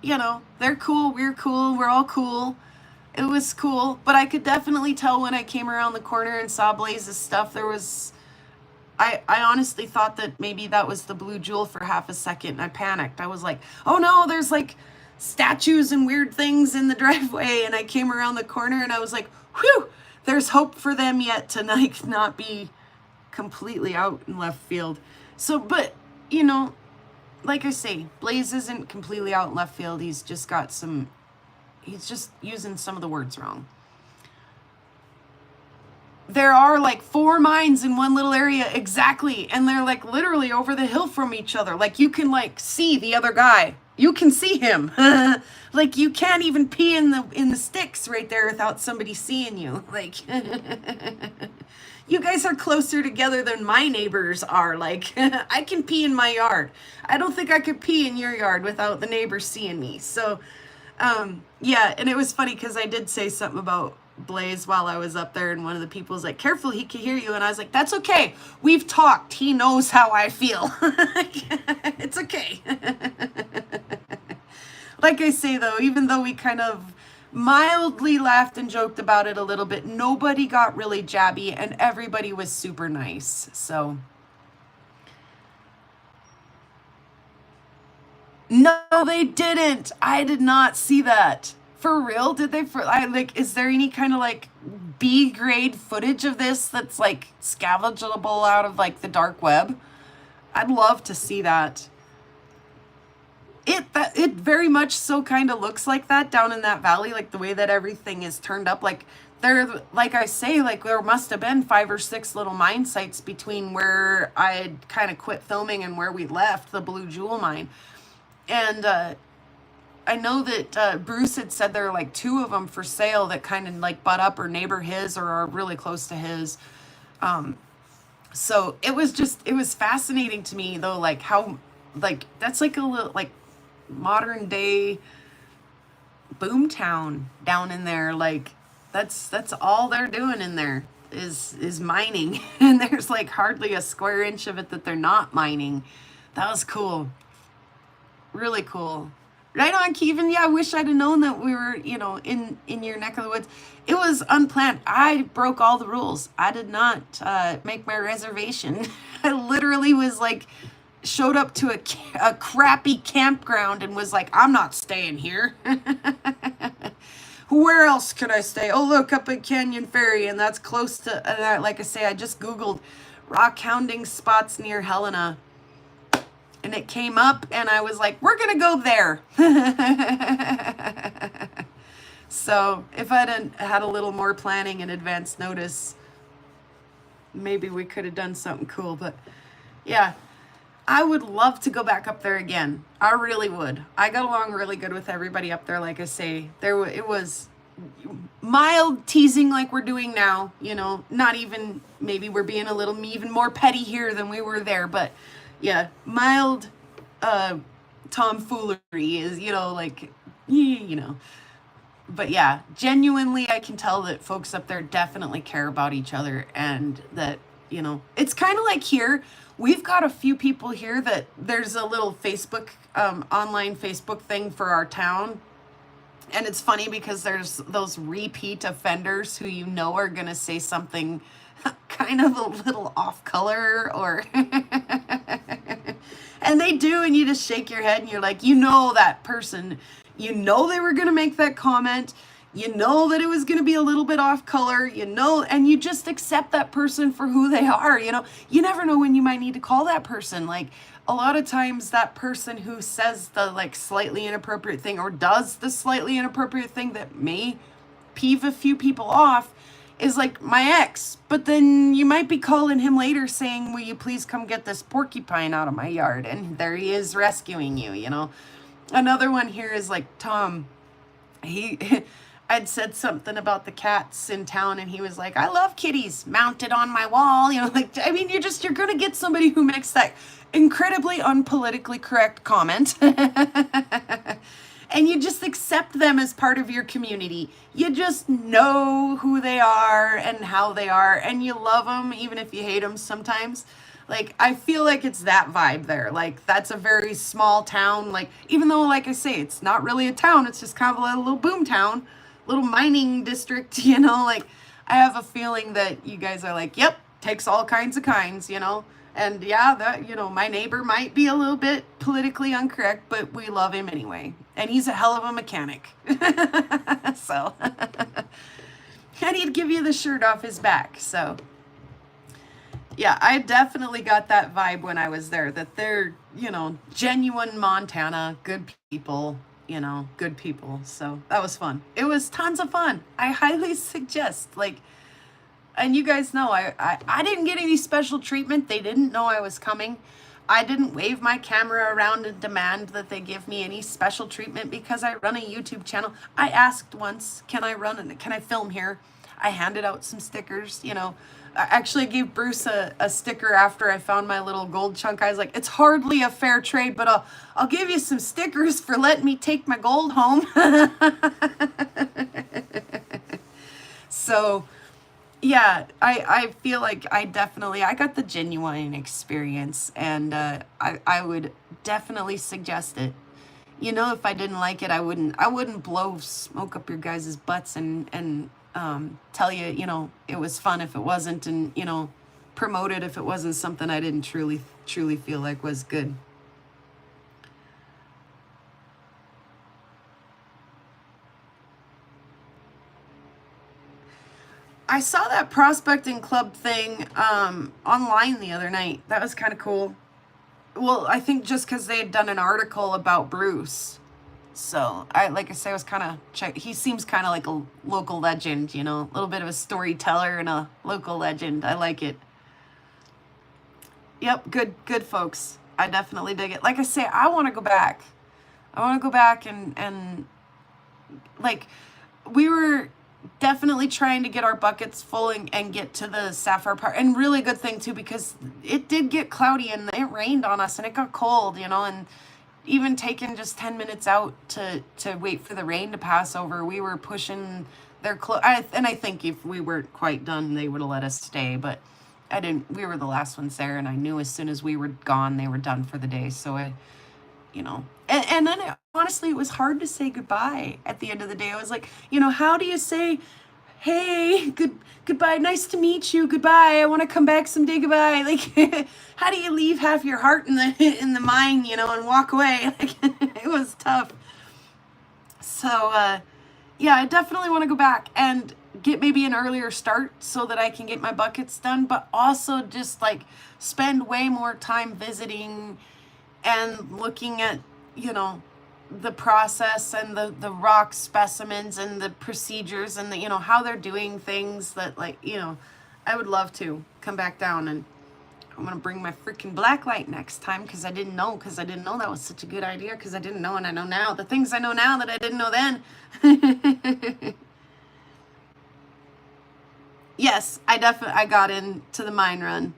you know, they're cool, we're cool, we're all cool. It was cool, but I could definitely tell when I came around the corner and saw Blaze's stuff, there was, I honestly thought that maybe that was the blue jewel for half a second, and I panicked. I was like, oh no, there's like statues and weird things in the driveway, and I came around the corner and I was like, whew, there's hope for them yet to like not be completely out in left field. So, but, you know, like I say, Blaze isn't completely out in left field. He's just got some, he's just using some of the words wrong. There are like 4 mines in one little area, exactly, and they're like literally over the hill from each other. Like, you can like see the other guy. You can see him. Like, you can't even pee in the sticks right there without somebody seeing you. Like, you guys are closer together than my neighbors are. Like, I can pee in my yard. I don't think I could pee in your yard without the neighbors seeing me. So, yeah, and it was funny because I did say something about Blaze while I was up there, and one of the people was like, careful, he can hear you. And I was like, that's okay. We've talked. He knows how I feel. It's okay. Like I say, though, even though we kind of mildly laughed and joked about it a little bit, nobody got really jabby, and everybody was super nice. So, no, they didn't. I did not see that. For real? Did they? Like, is there any kind of like B grade footage of this that's like salvageable out of like the dark web? I'd love to see that. It very much so kind of looks like that down in that valley, like the way that everything is turned up. Like, there, like I say, like there must have been 5 or 6 little mine sites between where I had kind of quit filming and where we left the Blue Jewel mine. And I know that Bruce had said there are like 2 of them for sale that kind of like butt up or neighbor his or are really close to his. So it was fascinating to me though, like how, like, that's like a little like modern day boom town down in there. Like, that's all they're doing in there is mining. And there's like hardly a square inch of it that they're not mining. That was cool. Really cool. Right on, Kevin. Yeah, I wish I'd have known that we were, you know, in your neck of the woods. It was unplanned. I broke all the rules. I did not make my reservation. I literally was like, showed up to a crappy campground and was like, I'm not staying here. Where else could I stay? Oh, look, up at Canyon Ferry, and that's close to, like I say, I just Googled rock hounding spots near Helena. And it came up, and I was like, we're going to go there. So if I'd had a little more planning and advance notice, maybe we could have done something cool. But yeah, I would love to go back up there again. I really would. I got along really good with everybody up there. Like I say, it was mild teasing like we're doing now. You know, not even, maybe we're being a little even more petty here than we were there, but yeah, mild tomfoolery is, you know, like, you know. But yeah, genuinely, I can tell that folks up there definitely care about each other, and that, you know, it's kind of like here. We've got a few people here that there's a little Facebook, online Facebook thing for our town. And it's funny because there's those repeat offenders who, you know, are going to say something kind of a little off color or and they do, and you just shake your head and you're like, you know, that person, you know, they were going to make that comment, you know that it was going to be a little bit off color, you know, and you just accept that person for who they are. You know, you never know when you might need to call that person. Like, a lot of times that person who says the like slightly inappropriate thing or does the slightly inappropriate thing that may peeve a few people off is like my ex, but then you might be calling him later saying, will you please come get this porcupine out of my yard? And there he is rescuing you, you know. Another one here is like Tom. I'd said something about the cats in town, and he was like, I love kitties mounted on my wall. You know, like, I mean, you're going to get somebody who makes that incredibly unpolitically correct comment. And you just accept them as part of your community. You just know who they are and how they are, and you love them even if you hate them sometimes. Like, I feel like it's that vibe there. Like, that's a very small town. Like, even though, like I say, it's not really a town, it's just kind of a little boom town, little mining district, you know. Like, I have a feeling that you guys are like, yep, takes all kinds of kinds, you know. And yeah, that, you know, my neighbor might be a little bit politically incorrect, but we love him anyway. And he's a hell of a mechanic. So, and he'd give you the shirt off his back. So, yeah, I definitely got that vibe when I was there, that they're, you know, genuine Montana, good people, you know, good people. So that was fun. It was tons of fun. I highly suggest, like, and you guys know, I didn't get any special treatment. They didn't know I was coming. I didn't wave my camera around and demand that they give me any special treatment because I run a YouTube channel. I asked once, can I film here? I handed out some stickers, you know. I actually gave Bruce a sticker after I found my little gold chunk. I was like, it's hardly a fair trade, but I'll give you some stickers for letting me take my gold home. So, yeah, I feel like I got the genuine experience, and I would definitely suggest it. You know, if I didn't like it, I wouldn't blow smoke up your guys' butts and tell you, you know, it was fun if it wasn't, and, you know, promote it if it wasn't something I didn't truly feel like was good. I saw that prospecting club thing online the other night. That was kind of cool. Well, I think just because they had done an article about Bruce. So, like I say, I was kind of he seems kind of like a local legend, you know, a little bit of a storyteller and a local legend. I like it. Yep, good folks. I definitely dig it. Like I say, I want to go back. I want to go back and like, we were definitely trying to get our buckets full and get to the Sapphire part. And really good thing too, because it did get cloudy and it rained on us and it got cold, you know, and even taking just 10 minutes out to wait for the rain to pass over, we were pushing their and I think if we weren't quite done, they would have let us stay, but we were the last ones there, and I knew as soon as we were gone, they were done for the day. So you know, and then honestly, it was hard to say goodbye at the end of the day. I was like, you know, how do you say, hey, goodbye, nice to meet you, goodbye, I want to come back someday, goodbye. Like, how do you leave half your heart in the mine, you know, and walk away? Like, it was tough. So, yeah, I definitely want to go back and get maybe an earlier start so that I can get my buckets done, but also just like spend way more time visiting and looking at, you know, the process and the rock specimens and the procedures and the, you know, how they're doing things that, like, you know, I would love to come back down. And I'm going to bring my freaking black light next time because I didn't know that was such a good idea, because I didn't know, and I know now. The things I know now that I didn't know then. Yes, I got into the mine run.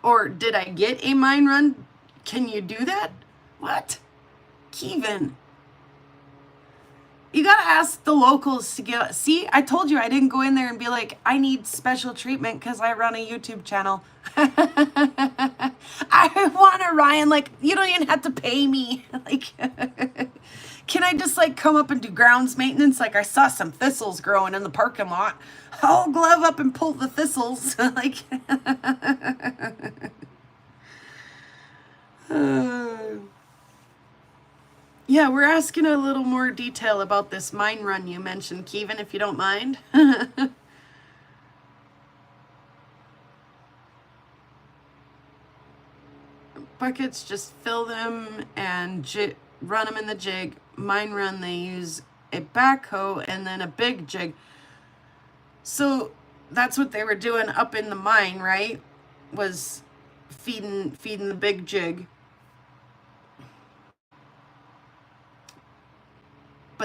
Or did I get a mine run? Can you do that? What? Kevin. You gotta ask the locals to get... See, I told you I didn't go in there and be like, I need special treatment because I run a YouTube channel. I want to, Ryan, like, you don't even have to pay me. Like, can I just, like, come up and do grounds maintenance? Like, I saw some thistles growing in the parking lot. I'll glove up and pull the thistles. Like... Yeah, we're asking a little more detail about this mine run you mentioned, Kevin, if you don't mind. Buckets, just fill them and run them in the jig. Mine run, they use a backhoe and then a big jig. So that's what they were doing up in the mine, right? Was feeding the big jig.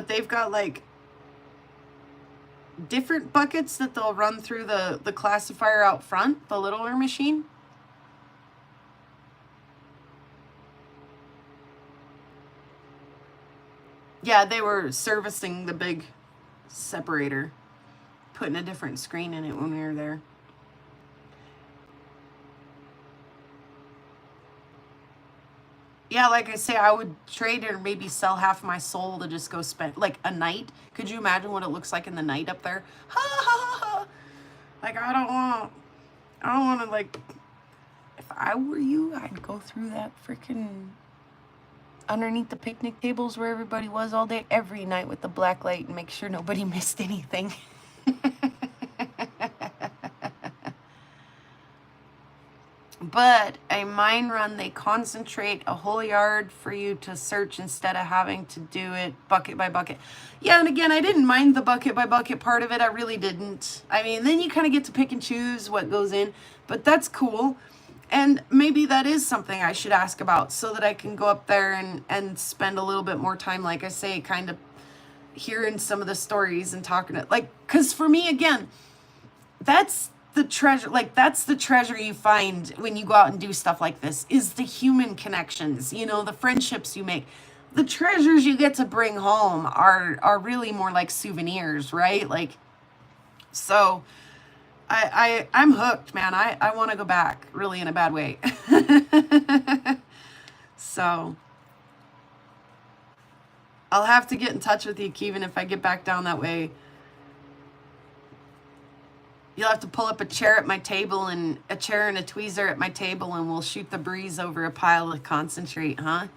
but they've got like different buckets that they'll run through the classifier out front, the littler machine. Yeah, they were servicing the big separator, putting a different screen in it when we were there. Yeah, like I say, I would trade or maybe sell half my soul to just go spend like a night. Could you imagine what it looks like in the night up there? Ha ha ha! Like I don't want to like. If I were you, I'd go through that freaking underneath the picnic tables where everybody was all day, every night with the black light and make sure nobody missed anything. But a mine run, they concentrate a whole yard for you to search instead of having to do it bucket by bucket. Yeah, and again, I didn't mind the bucket by bucket part of it. I really didn't. I mean, then you kind of get to pick and choose what goes in, but that's cool. And maybe that is something I should ask about so that I can go up there and spend a little bit more time, like I say, kind of hearing some of the stories and talking to, like, because for me, again, that's the treasure. Like, that's the treasure you find when you go out and do stuff like this, is the human connections, you know, the friendships you make. The treasures you get to bring home are really more like souvenirs, right? Like, so I'm hooked, man. I want to go back, really, in a bad way. So I'll have to get in touch with you, Kevin, if I get back down that way. You'll have to pull up a chair at my table and a chair and a tweezer at my table, and we'll shoot the breeze over a pile of concentrate, huh?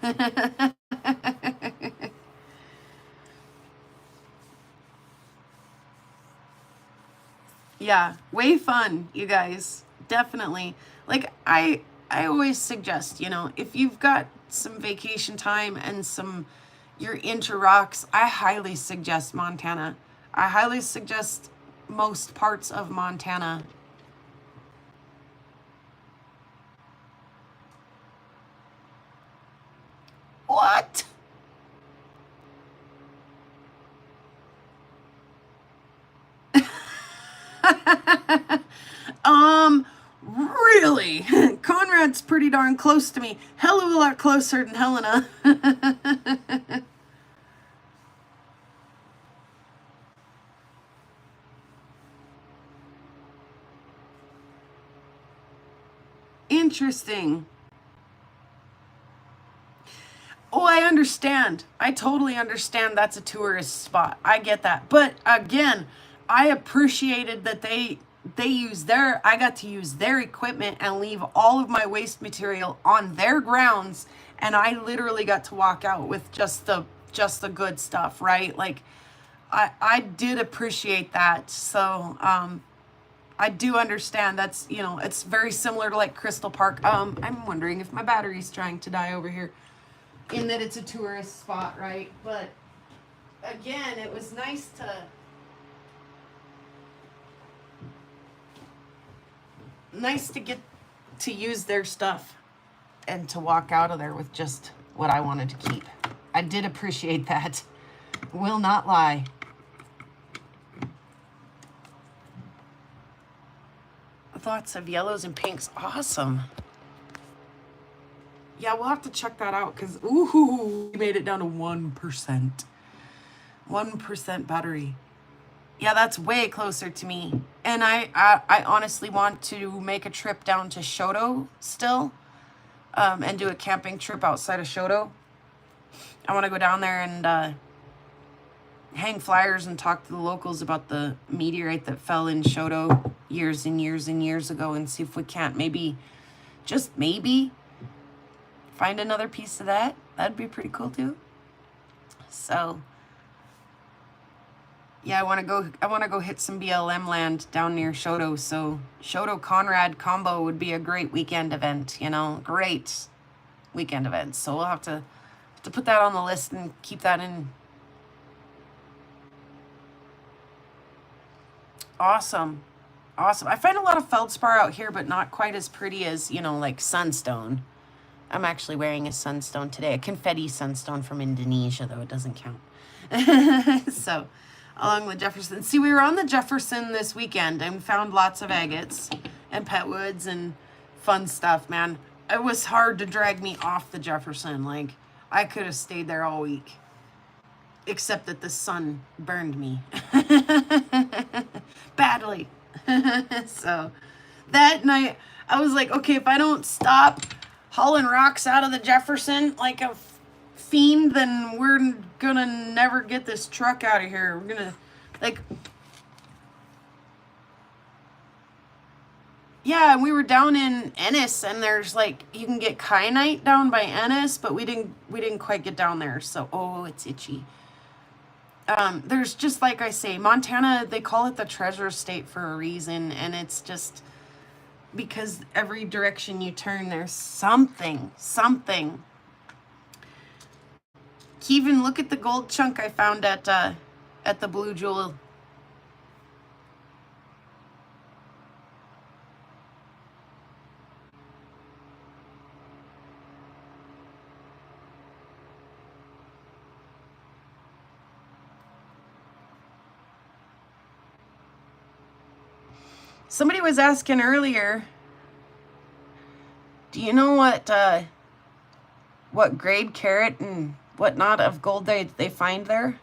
Yeah, way fun, you guys. Definitely. Like I always suggest, you know, if you've got some vacation time and you're into rocks, I highly suggest Montana. I highly suggest most parts of Montana. What? Really? Conrad's pretty darn close to me. Hell of a lot closer than Helena. Interesting. Oh, I understand. I totally understand that's a tourist spot. I get that. But again, I appreciated that they use I got to use their equipment and leave all of my waste material on their grounds, and I literally got to walk out with just the good stuff, right? Like I did appreciate that. So I do understand that's, you know, it's very similar to like Crystal Park. I'm wondering if my battery's trying to die over here, in that it's a tourist spot, right? But again, it was nice to get to use their stuff and to walk out of there with just what I wanted to keep. I did appreciate that. Will not lie. Thoughts of yellows and pinks. Awesome. Yeah, we'll have to check that out because, ooh, we made it down to 1%. 1% battery. Yeah, that's way closer to me. And I honestly want to make a trip down to Shoto still, and do a camping trip outside of Shoto. I want to go down there and hang flyers and talk to the locals about the meteorite that fell in Shoto years and years and years ago, and see if we can't maybe, just maybe, find another piece of that. That'd be pretty cool too. So yeah, I want to go hit some BLM land down near Shoto. So Shoto Conrad combo would be a great weekend event, you know, great weekend event. So we'll have to put that on the list and keep that in. Awesome. Awesome. I find a lot of feldspar out here, but not quite as pretty as, you know, like sunstone. I'm actually wearing a sunstone today, a confetti sunstone from Indonesia, though it doesn't count. So, along with Jefferson. See, we were on the Jefferson this weekend and found lots of agates and petwoods and fun stuff, man. It was hard to drag me off the Jefferson. Like, I could have stayed there all week. Except that the sun burned me. Badly. So, that night, I was like, okay, if I don't stop hauling rocks out of the Jefferson like a fiend, then we're gonna never get this truck out of here. We're gonna, like, yeah, and we were down in Ennis, and there's like, you can get kyanite down by Ennis, but we didn't quite get down there. So, oh, it's itchy. There's just, like I say, Montana, they call it the treasure state for a reason, and it's just because every direction you turn, there's something. Kevin, look at the gold chunk I found at the Blue Jewel. Somebody was asking earlier, do you know what grade carat and whatnot of gold they find there?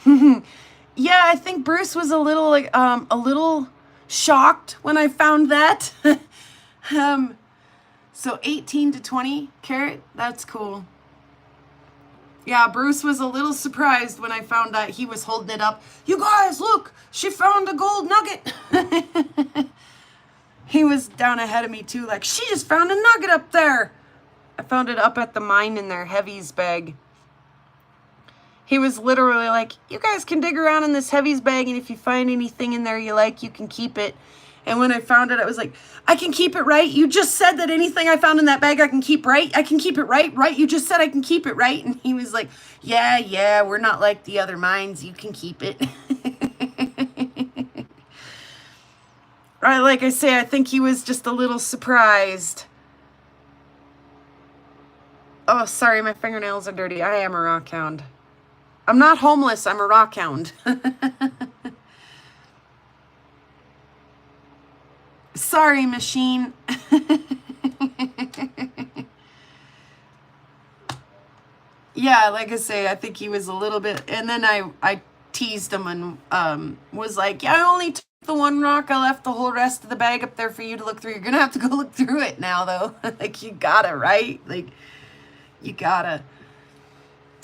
Yeah, I think Bruce was a little shocked when I found that. So 18 to 20 carat, that's cool. Yeah, Bruce was a little surprised when I found that. He was holding it up. You guys, look, she found a gold nugget. He was down ahead of me too, like, she just found a nugget up there. I found it up at the mine in their heavies bag. He was literally like, you guys can dig around in this heavies bag, and if you find anything in there you like, you can keep it. And when I found it, I was like, I can keep it, right? You just said that anything I found in that bag I can keep, right? I can keep it, right? You just said I can keep it, right? And he was like, yeah, we're not like the other mines. You can keep it. Right, like I say, I think he was just a little surprised. Oh, sorry, my fingernails are dirty. I am a rock hound. I'm not homeless, I'm a rock hound. Sorry, machine. Yeah, like I say, I think he was a little bit, and then I teased him and was like, yeah, I only took the one rock. I left the whole rest of the bag up there for you to look through. You're gonna have to go look through it now, though. Like, you gotta, right? Like, you gotta.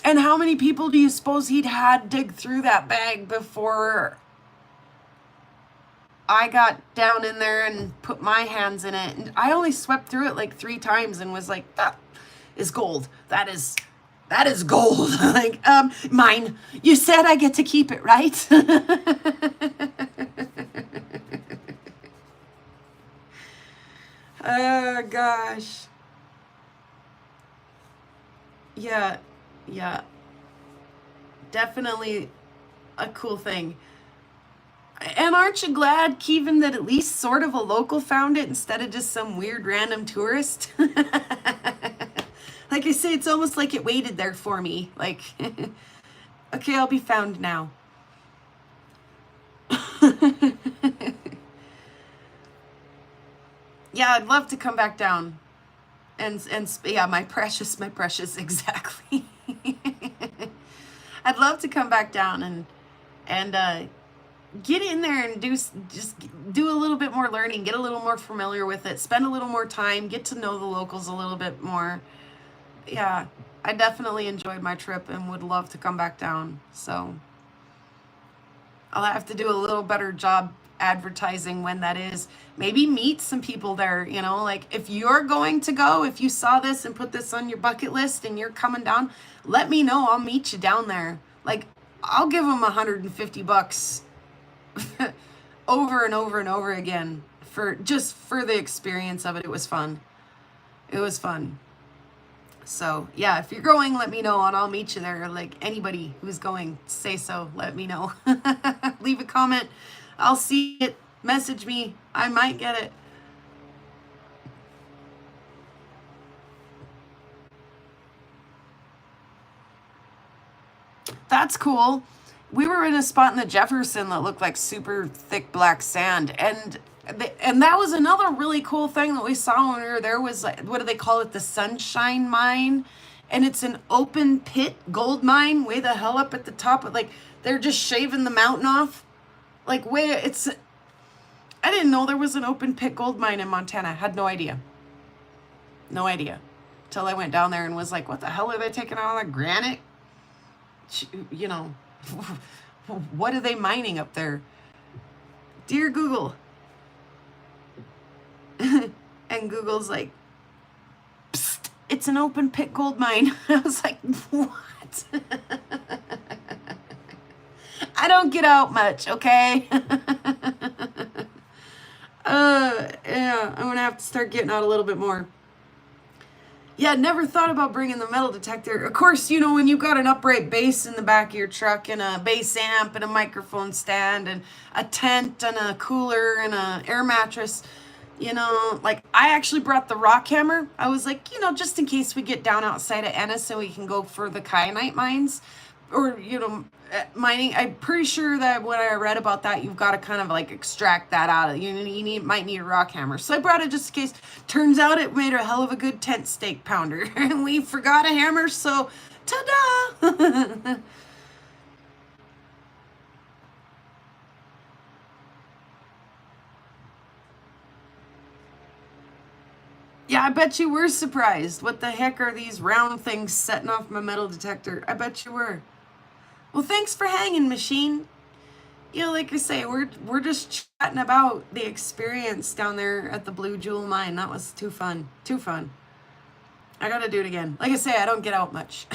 And how many people do you suppose he'd had dig through that bag before I got down in there and put my hands in it? And I only swept through it like 3 times and was like, that is gold. That is gold. Like, mine. You said I get to keep it, right? Oh, gosh. Yeah. Definitely a cool thing. And aren't you glad, Kevin, that at least sort of a local found it instead of just some weird random tourist? Like I say, it's almost like it waited there for me. Like, okay, I'll be found now. Yeah, I'd love to come back down. And yeah, my precious, exactly. I'd love to come back down and get in there and just do a little bit more learning, get a little more familiar with it, spend a little more time, get to know the locals a little bit more. Yeah, I definitely enjoyed my trip and would love to come back down. So I'll have to do a little better job advertising when that is. Maybe meet some people there, you know, like if you're going to go, if you saw this and put this on your bucket list and you're coming down, let me know. I'll meet you down there. Like, I'll give them $150 over and over and over again for the experience of it. It was fun. So yeah, if you're going, let me know and I'll meet you there. Like anybody who's going, say so, let me know. Leave a comment. I'll see it. Message me. I might get it. That's cool. We were in a spot in the Jefferson that looked like super thick black sand, and that was another really cool thing that we saw when we were there. Was like, what do they call it? The Sunshine Mine, and it's an open pit gold mine way the hell up at the top. Like they're just shaving the mountain off. Like way it's. I didn't know there was an open pit gold mine in Montana. I had no idea. No idea. Till I went down there and was like, what the hell are they taking out of the granite? You know, what are they mining up there? Dear Google. And Google's like, psst, it's an open pit gold mine. I was like, what? I don't get out much, okay? Yeah, I'm gonna have to start getting out a little bit more. Yeah, never thought about bringing the metal detector. Of course, you know, when you've got an upright bass in the back of your truck and a bass amp and a microphone stand and a tent and a cooler and a air mattress, you know, like I actually brought the rock hammer. I was like, you know, just in case we get down outside of Ennis and we can go for the kyanite mines or, you know, mining. I'm pretty sure that when I read about that, you've got to kind of like extract that out of you might need a rock hammer. So I brought it just in case. Turns out it made a hell of a good tent stake pounder. And we forgot a hammer, so ta-da! Yeah, I bet you were surprised. What the heck are these round things setting off my metal detector? I bet you were. Well, thanks for hanging, machine. You know, like I say, we're just chatting about the experience down there at the Blue Jewel Mine. That was too fun. Too fun. I gotta do it again. Like I say, I don't get out much.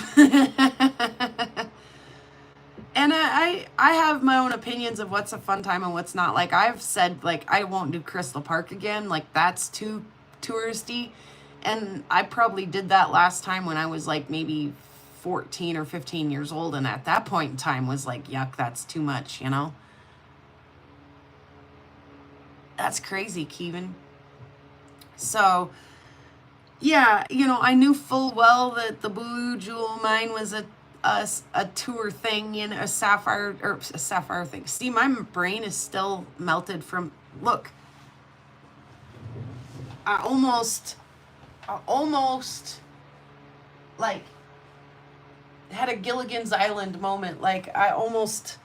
And I have my own opinions of what's a fun time and what's not. Like I've said, like I won't do Crystal Park again. Like that's too touristy. And I probably did that last time when I was like maybe 14 or 15 years old, and at that point in time was like, yuck, that's too much, you know? That's crazy, Kevin. So, yeah, you know, I knew full well that the Blue Jewel Mine was a tour thing, you know, a sapphire thing. See, my brain is still melted from, look, I almost, like, had a Gilligan's Island moment. Like I almost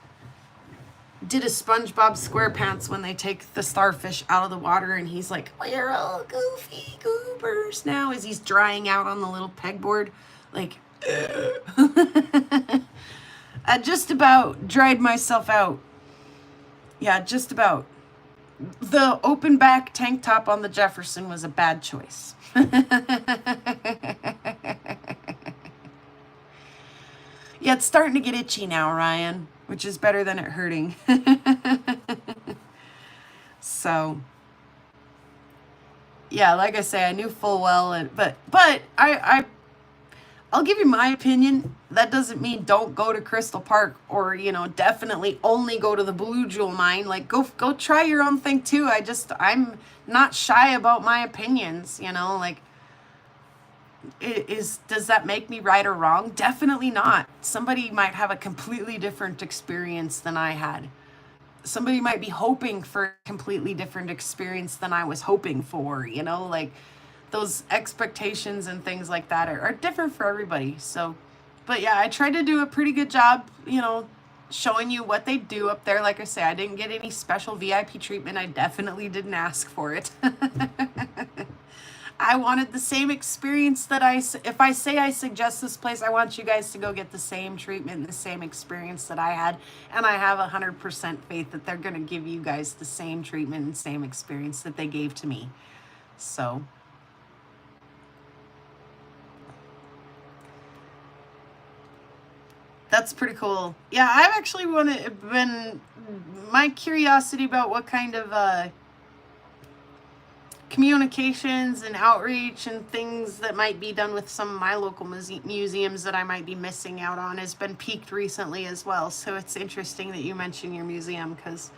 did a SpongeBob SquarePants when they take the starfish out of the water and he's like, we're all goofy goobers now as he's drying out on the little pegboard. Like, I just about dried myself out. Yeah, just about. The open back tank top on the Jefferson was a bad choice. Yeah, it's starting to get itchy now, Ryan, which is better than it hurting. So, yeah, like I say, I knew full well, but I'll give you my opinion. That doesn't mean don't go to Crystal Park or, you know, definitely only go to the Blue Jewel Mine. Like go try your own thing too. I'm not shy about my opinions, you know, like does that make me right or wrong? Definitely not. Somebody might have a completely different experience than I had. Somebody might be hoping for a completely different experience than I was hoping for, you know, like those expectations and things like that are different for everybody. So, but yeah, I tried to do a pretty good job, you know, showing you what they do up there. Like I say, I didn't get any special VIP treatment. I definitely didn't ask for it. I wanted the same experience that if I say I suggest this place, I want you guys to go get the same treatment and the same experience that I had. And I have 100% faith that they're going to give you guys the same treatment and same experience that they gave to me. So, that's pretty cool. Yeah, I've actually my curiosity about what kind of communications and outreach and things that might be done with some of my local museums that I might be missing out on has been piqued recently as well. So it's interesting that you mention your museum, because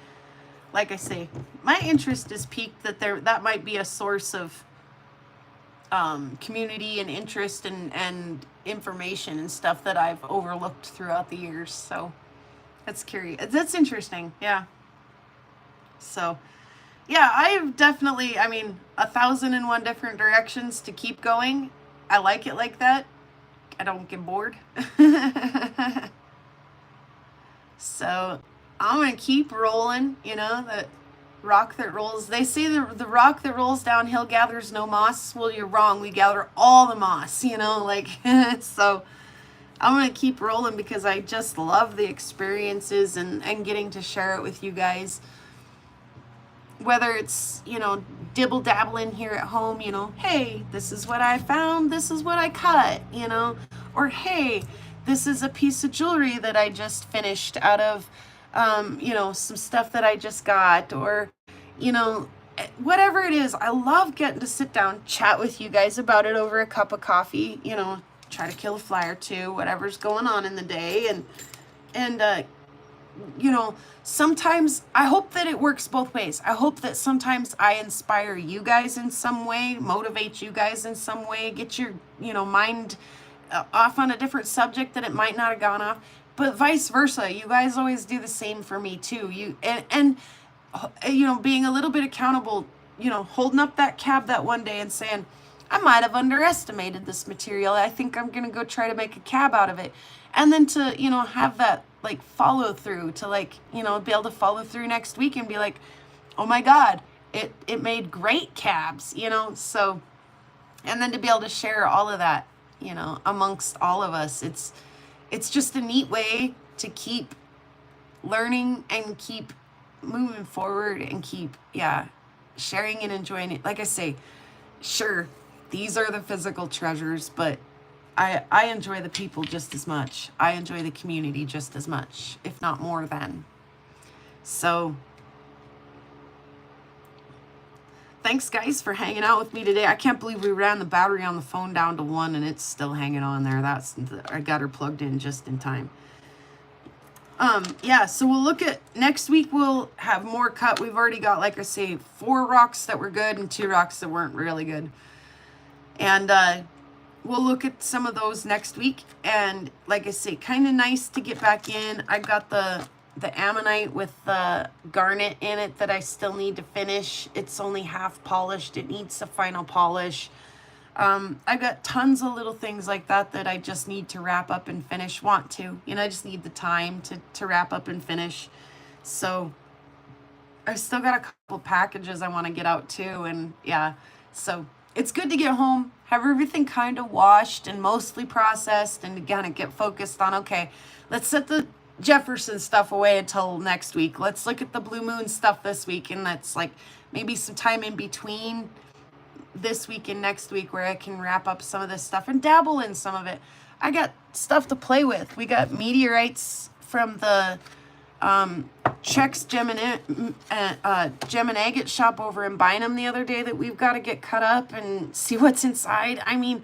like I say, my interest is piqued that might be a source of community and interest and information and stuff that I've overlooked throughout the years. So that's curious. That's interesting. Yeah. So yeah, I've definitely, I mean, 1,001 different directions to keep going. I like it like that. I don't get bored. So I'm going to keep rolling, you know, the rock that rolls. They say the rock that rolls downhill gathers no moss. Well, you're wrong. We gather all the moss, you know, like, so I'm going to keep rolling because I just love the experiences and getting to share it with you guys. Whether it's, you know, dibble dabbling here at home, you know, hey, this is what I found, this is what I cut, you know, or hey, this is a piece of jewelry that I just finished out of, you know, some stuff that I just got, or, you know, whatever it is. I love getting to sit down, chat with you guys about it over a cup of coffee, you know, try to kill a fly or two, whatever's going on in the day, and you know, sometimes I hope that it works both ways. I hope that sometimes I inspire you guys in some way, motivate you guys in some way, get your, you know, mind off on a different subject that it might not have gone off, but vice versa. You guys always do the same for me too. And you know, being a little bit accountable, you know, holding up that cab that one day and saying, I might have underestimated this material. I think I'm going to go try to make a cab out of it. And then to, you know, have that like follow through, to like, you know, be able to follow through next week and be like, oh my God, it made great cabs, you know? So, and then to be able to share all of that, you know, amongst all of us, it's just a neat way to keep learning and keep moving forward and keep, sharing and enjoying it. Like I say, sure, these are the physical treasures, but I enjoy the people just as much. I enjoy the community just as much, if not more than. So, thanks guys for hanging out with me today. I can't believe we ran the battery on the phone down to 1 and it's still hanging on there. I got her plugged in just in time. So we'll look at next week. We'll have more cut. We've already got, like I say, 4 rocks that were good and 2 rocks that weren't really good. And we'll look at some of those next week. And like I say, kind of nice to get back in. I got the ammonite with the garnet in it that I still need to finish. It's only half polished. It needs a final polish. I've got tons of little things like that that I just need to wrap up and finish. I just need the time to wrap up and finish. So I've still got a couple packages I want to get out too. And so it's good to get home, have everything kind of washed and mostly processed, and to kind of get focused on, okay, let's set the Jefferson stuff away until next week. Let's look at the Blue Moon stuff this week. And that's like maybe some time in between this week and next week where I can wrap up some of this stuff and dabble in some of it. I got stuff to play with. We got meteorites from the Chex Gem and Agate shop over in Bynum the other day that we've got to get cut up and see what's inside. I mean,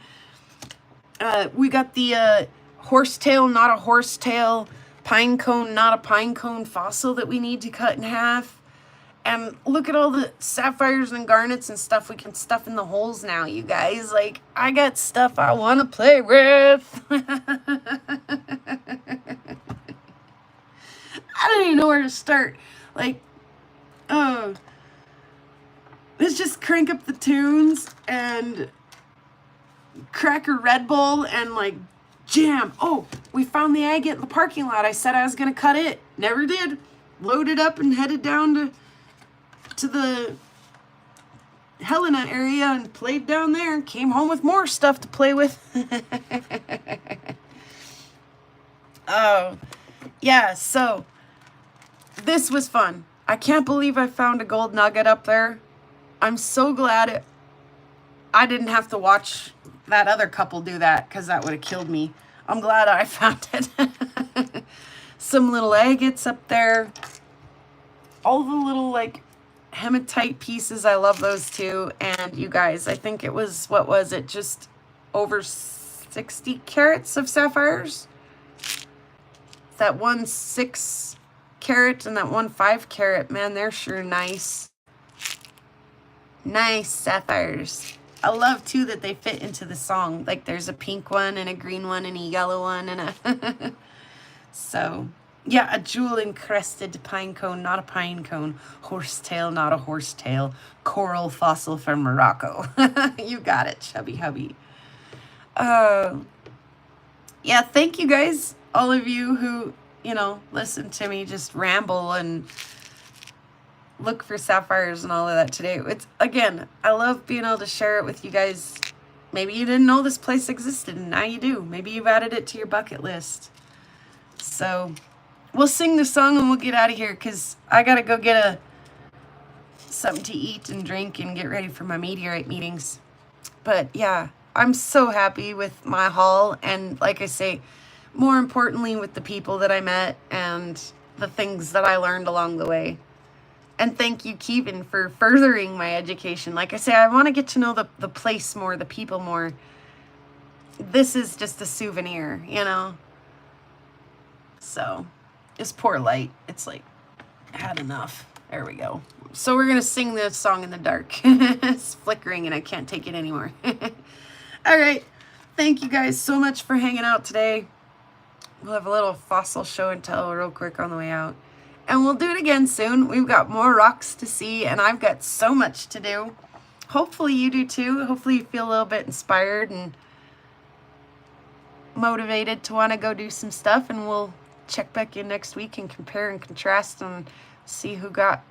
we got the horsetail, not a horsetail, pine cone, not a pine cone fossil that we need to cut in half. And look at all the sapphires and garnets and stuff we can stuff in the holes now, you guys. Like, I got stuff I want to play with. I don't even know where to start. Like, let's just crank up the tunes and crack a Red Bull and, like, jam. Oh, we found the agate in the parking lot. I said I was going to cut it. Never did. Loaded up and headed down to the Helena area and played down there and came home with more stuff to play with. So this was fun. I can't believe I found a gold nugget up there. I'm so glad I didn't have to watch that other couple do that, because that would have killed me. I'm glad I found it. Some little agates up there. All the little, like, hematite pieces. I love those too. And you guys, I think it was, what was it? Just over 60 carats of sapphires. That one 6 carat and that one 5 carat, man, they're sure nice. Nice sapphires. I love too that they fit into the song. Like there's a pink one and a green one and a yellow one and a so yeah, a jewel encrusted pine cone, not a pine cone. Horsetail, not a horsetail. Coral fossil from Morocco. You got it, chubby hubby. Yeah, thank you guys, all of you who, you know, listen to me just ramble and look for sapphires and all of that today. It's, again, I love being able to share it with you guys. Maybe you didn't know this place existed and now you do. Maybe you've added it to your bucket list. So we'll sing the song and we'll get out of here because I gotta go get something to eat and drink and get ready for my meteorite meetings. But yeah, I'm so happy with my haul, and like I say, more importantly with the people that I met and the things that I learned along the way. And thank you, Kevin, for furthering my education. Like I say, I want to get to know the place more, the people more. This is just a souvenir, you know? So, it's poor light. It's like, had enough. There we go. So we're going to sing this song in the dark. It's flickering and I can't take it anymore. All right. Thank you guys so much for hanging out today. We'll have a little fossil show and tell real quick on the way out. And we'll do it again soon. We've got more rocks to see and I've got so much to do. Hopefully you do too. Hopefully you feel a little bit inspired and motivated to want to go do some stuff, and we'll check back in next week and compare and contrast and see who got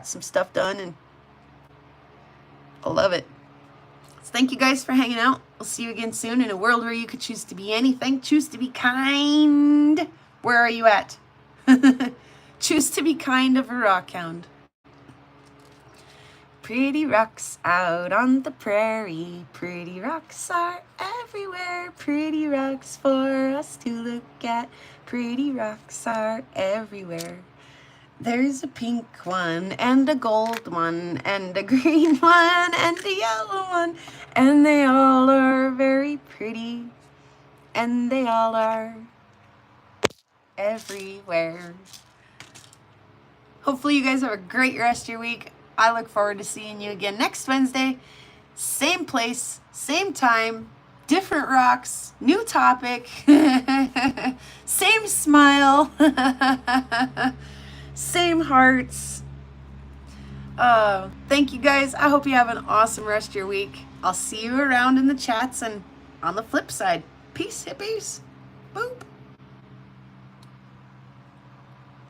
some stuff done, and I love it. So thank you guys for hanging out. We'll see you again soon in a world where you could choose to be anything. Choose to be kind. Where are you at? Choose to be kind of a rock hound. Pretty rocks out on the prairie. Pretty rocks are everywhere. Pretty rocks for us to look at. Pretty rocks are everywhere. There's a pink one, and a gold one, and a green one, and a yellow one. And they all are very pretty. And they all are everywhere. Hopefully you guys have a great rest of your week. I look forward to seeing you again next Wednesday. Same place, same time, different rocks, new topic, same smile, same hearts. Thank you guys. I hope you have an awesome rest of your week. I'll see you around in the chats and on the flip side. Peace, hippies.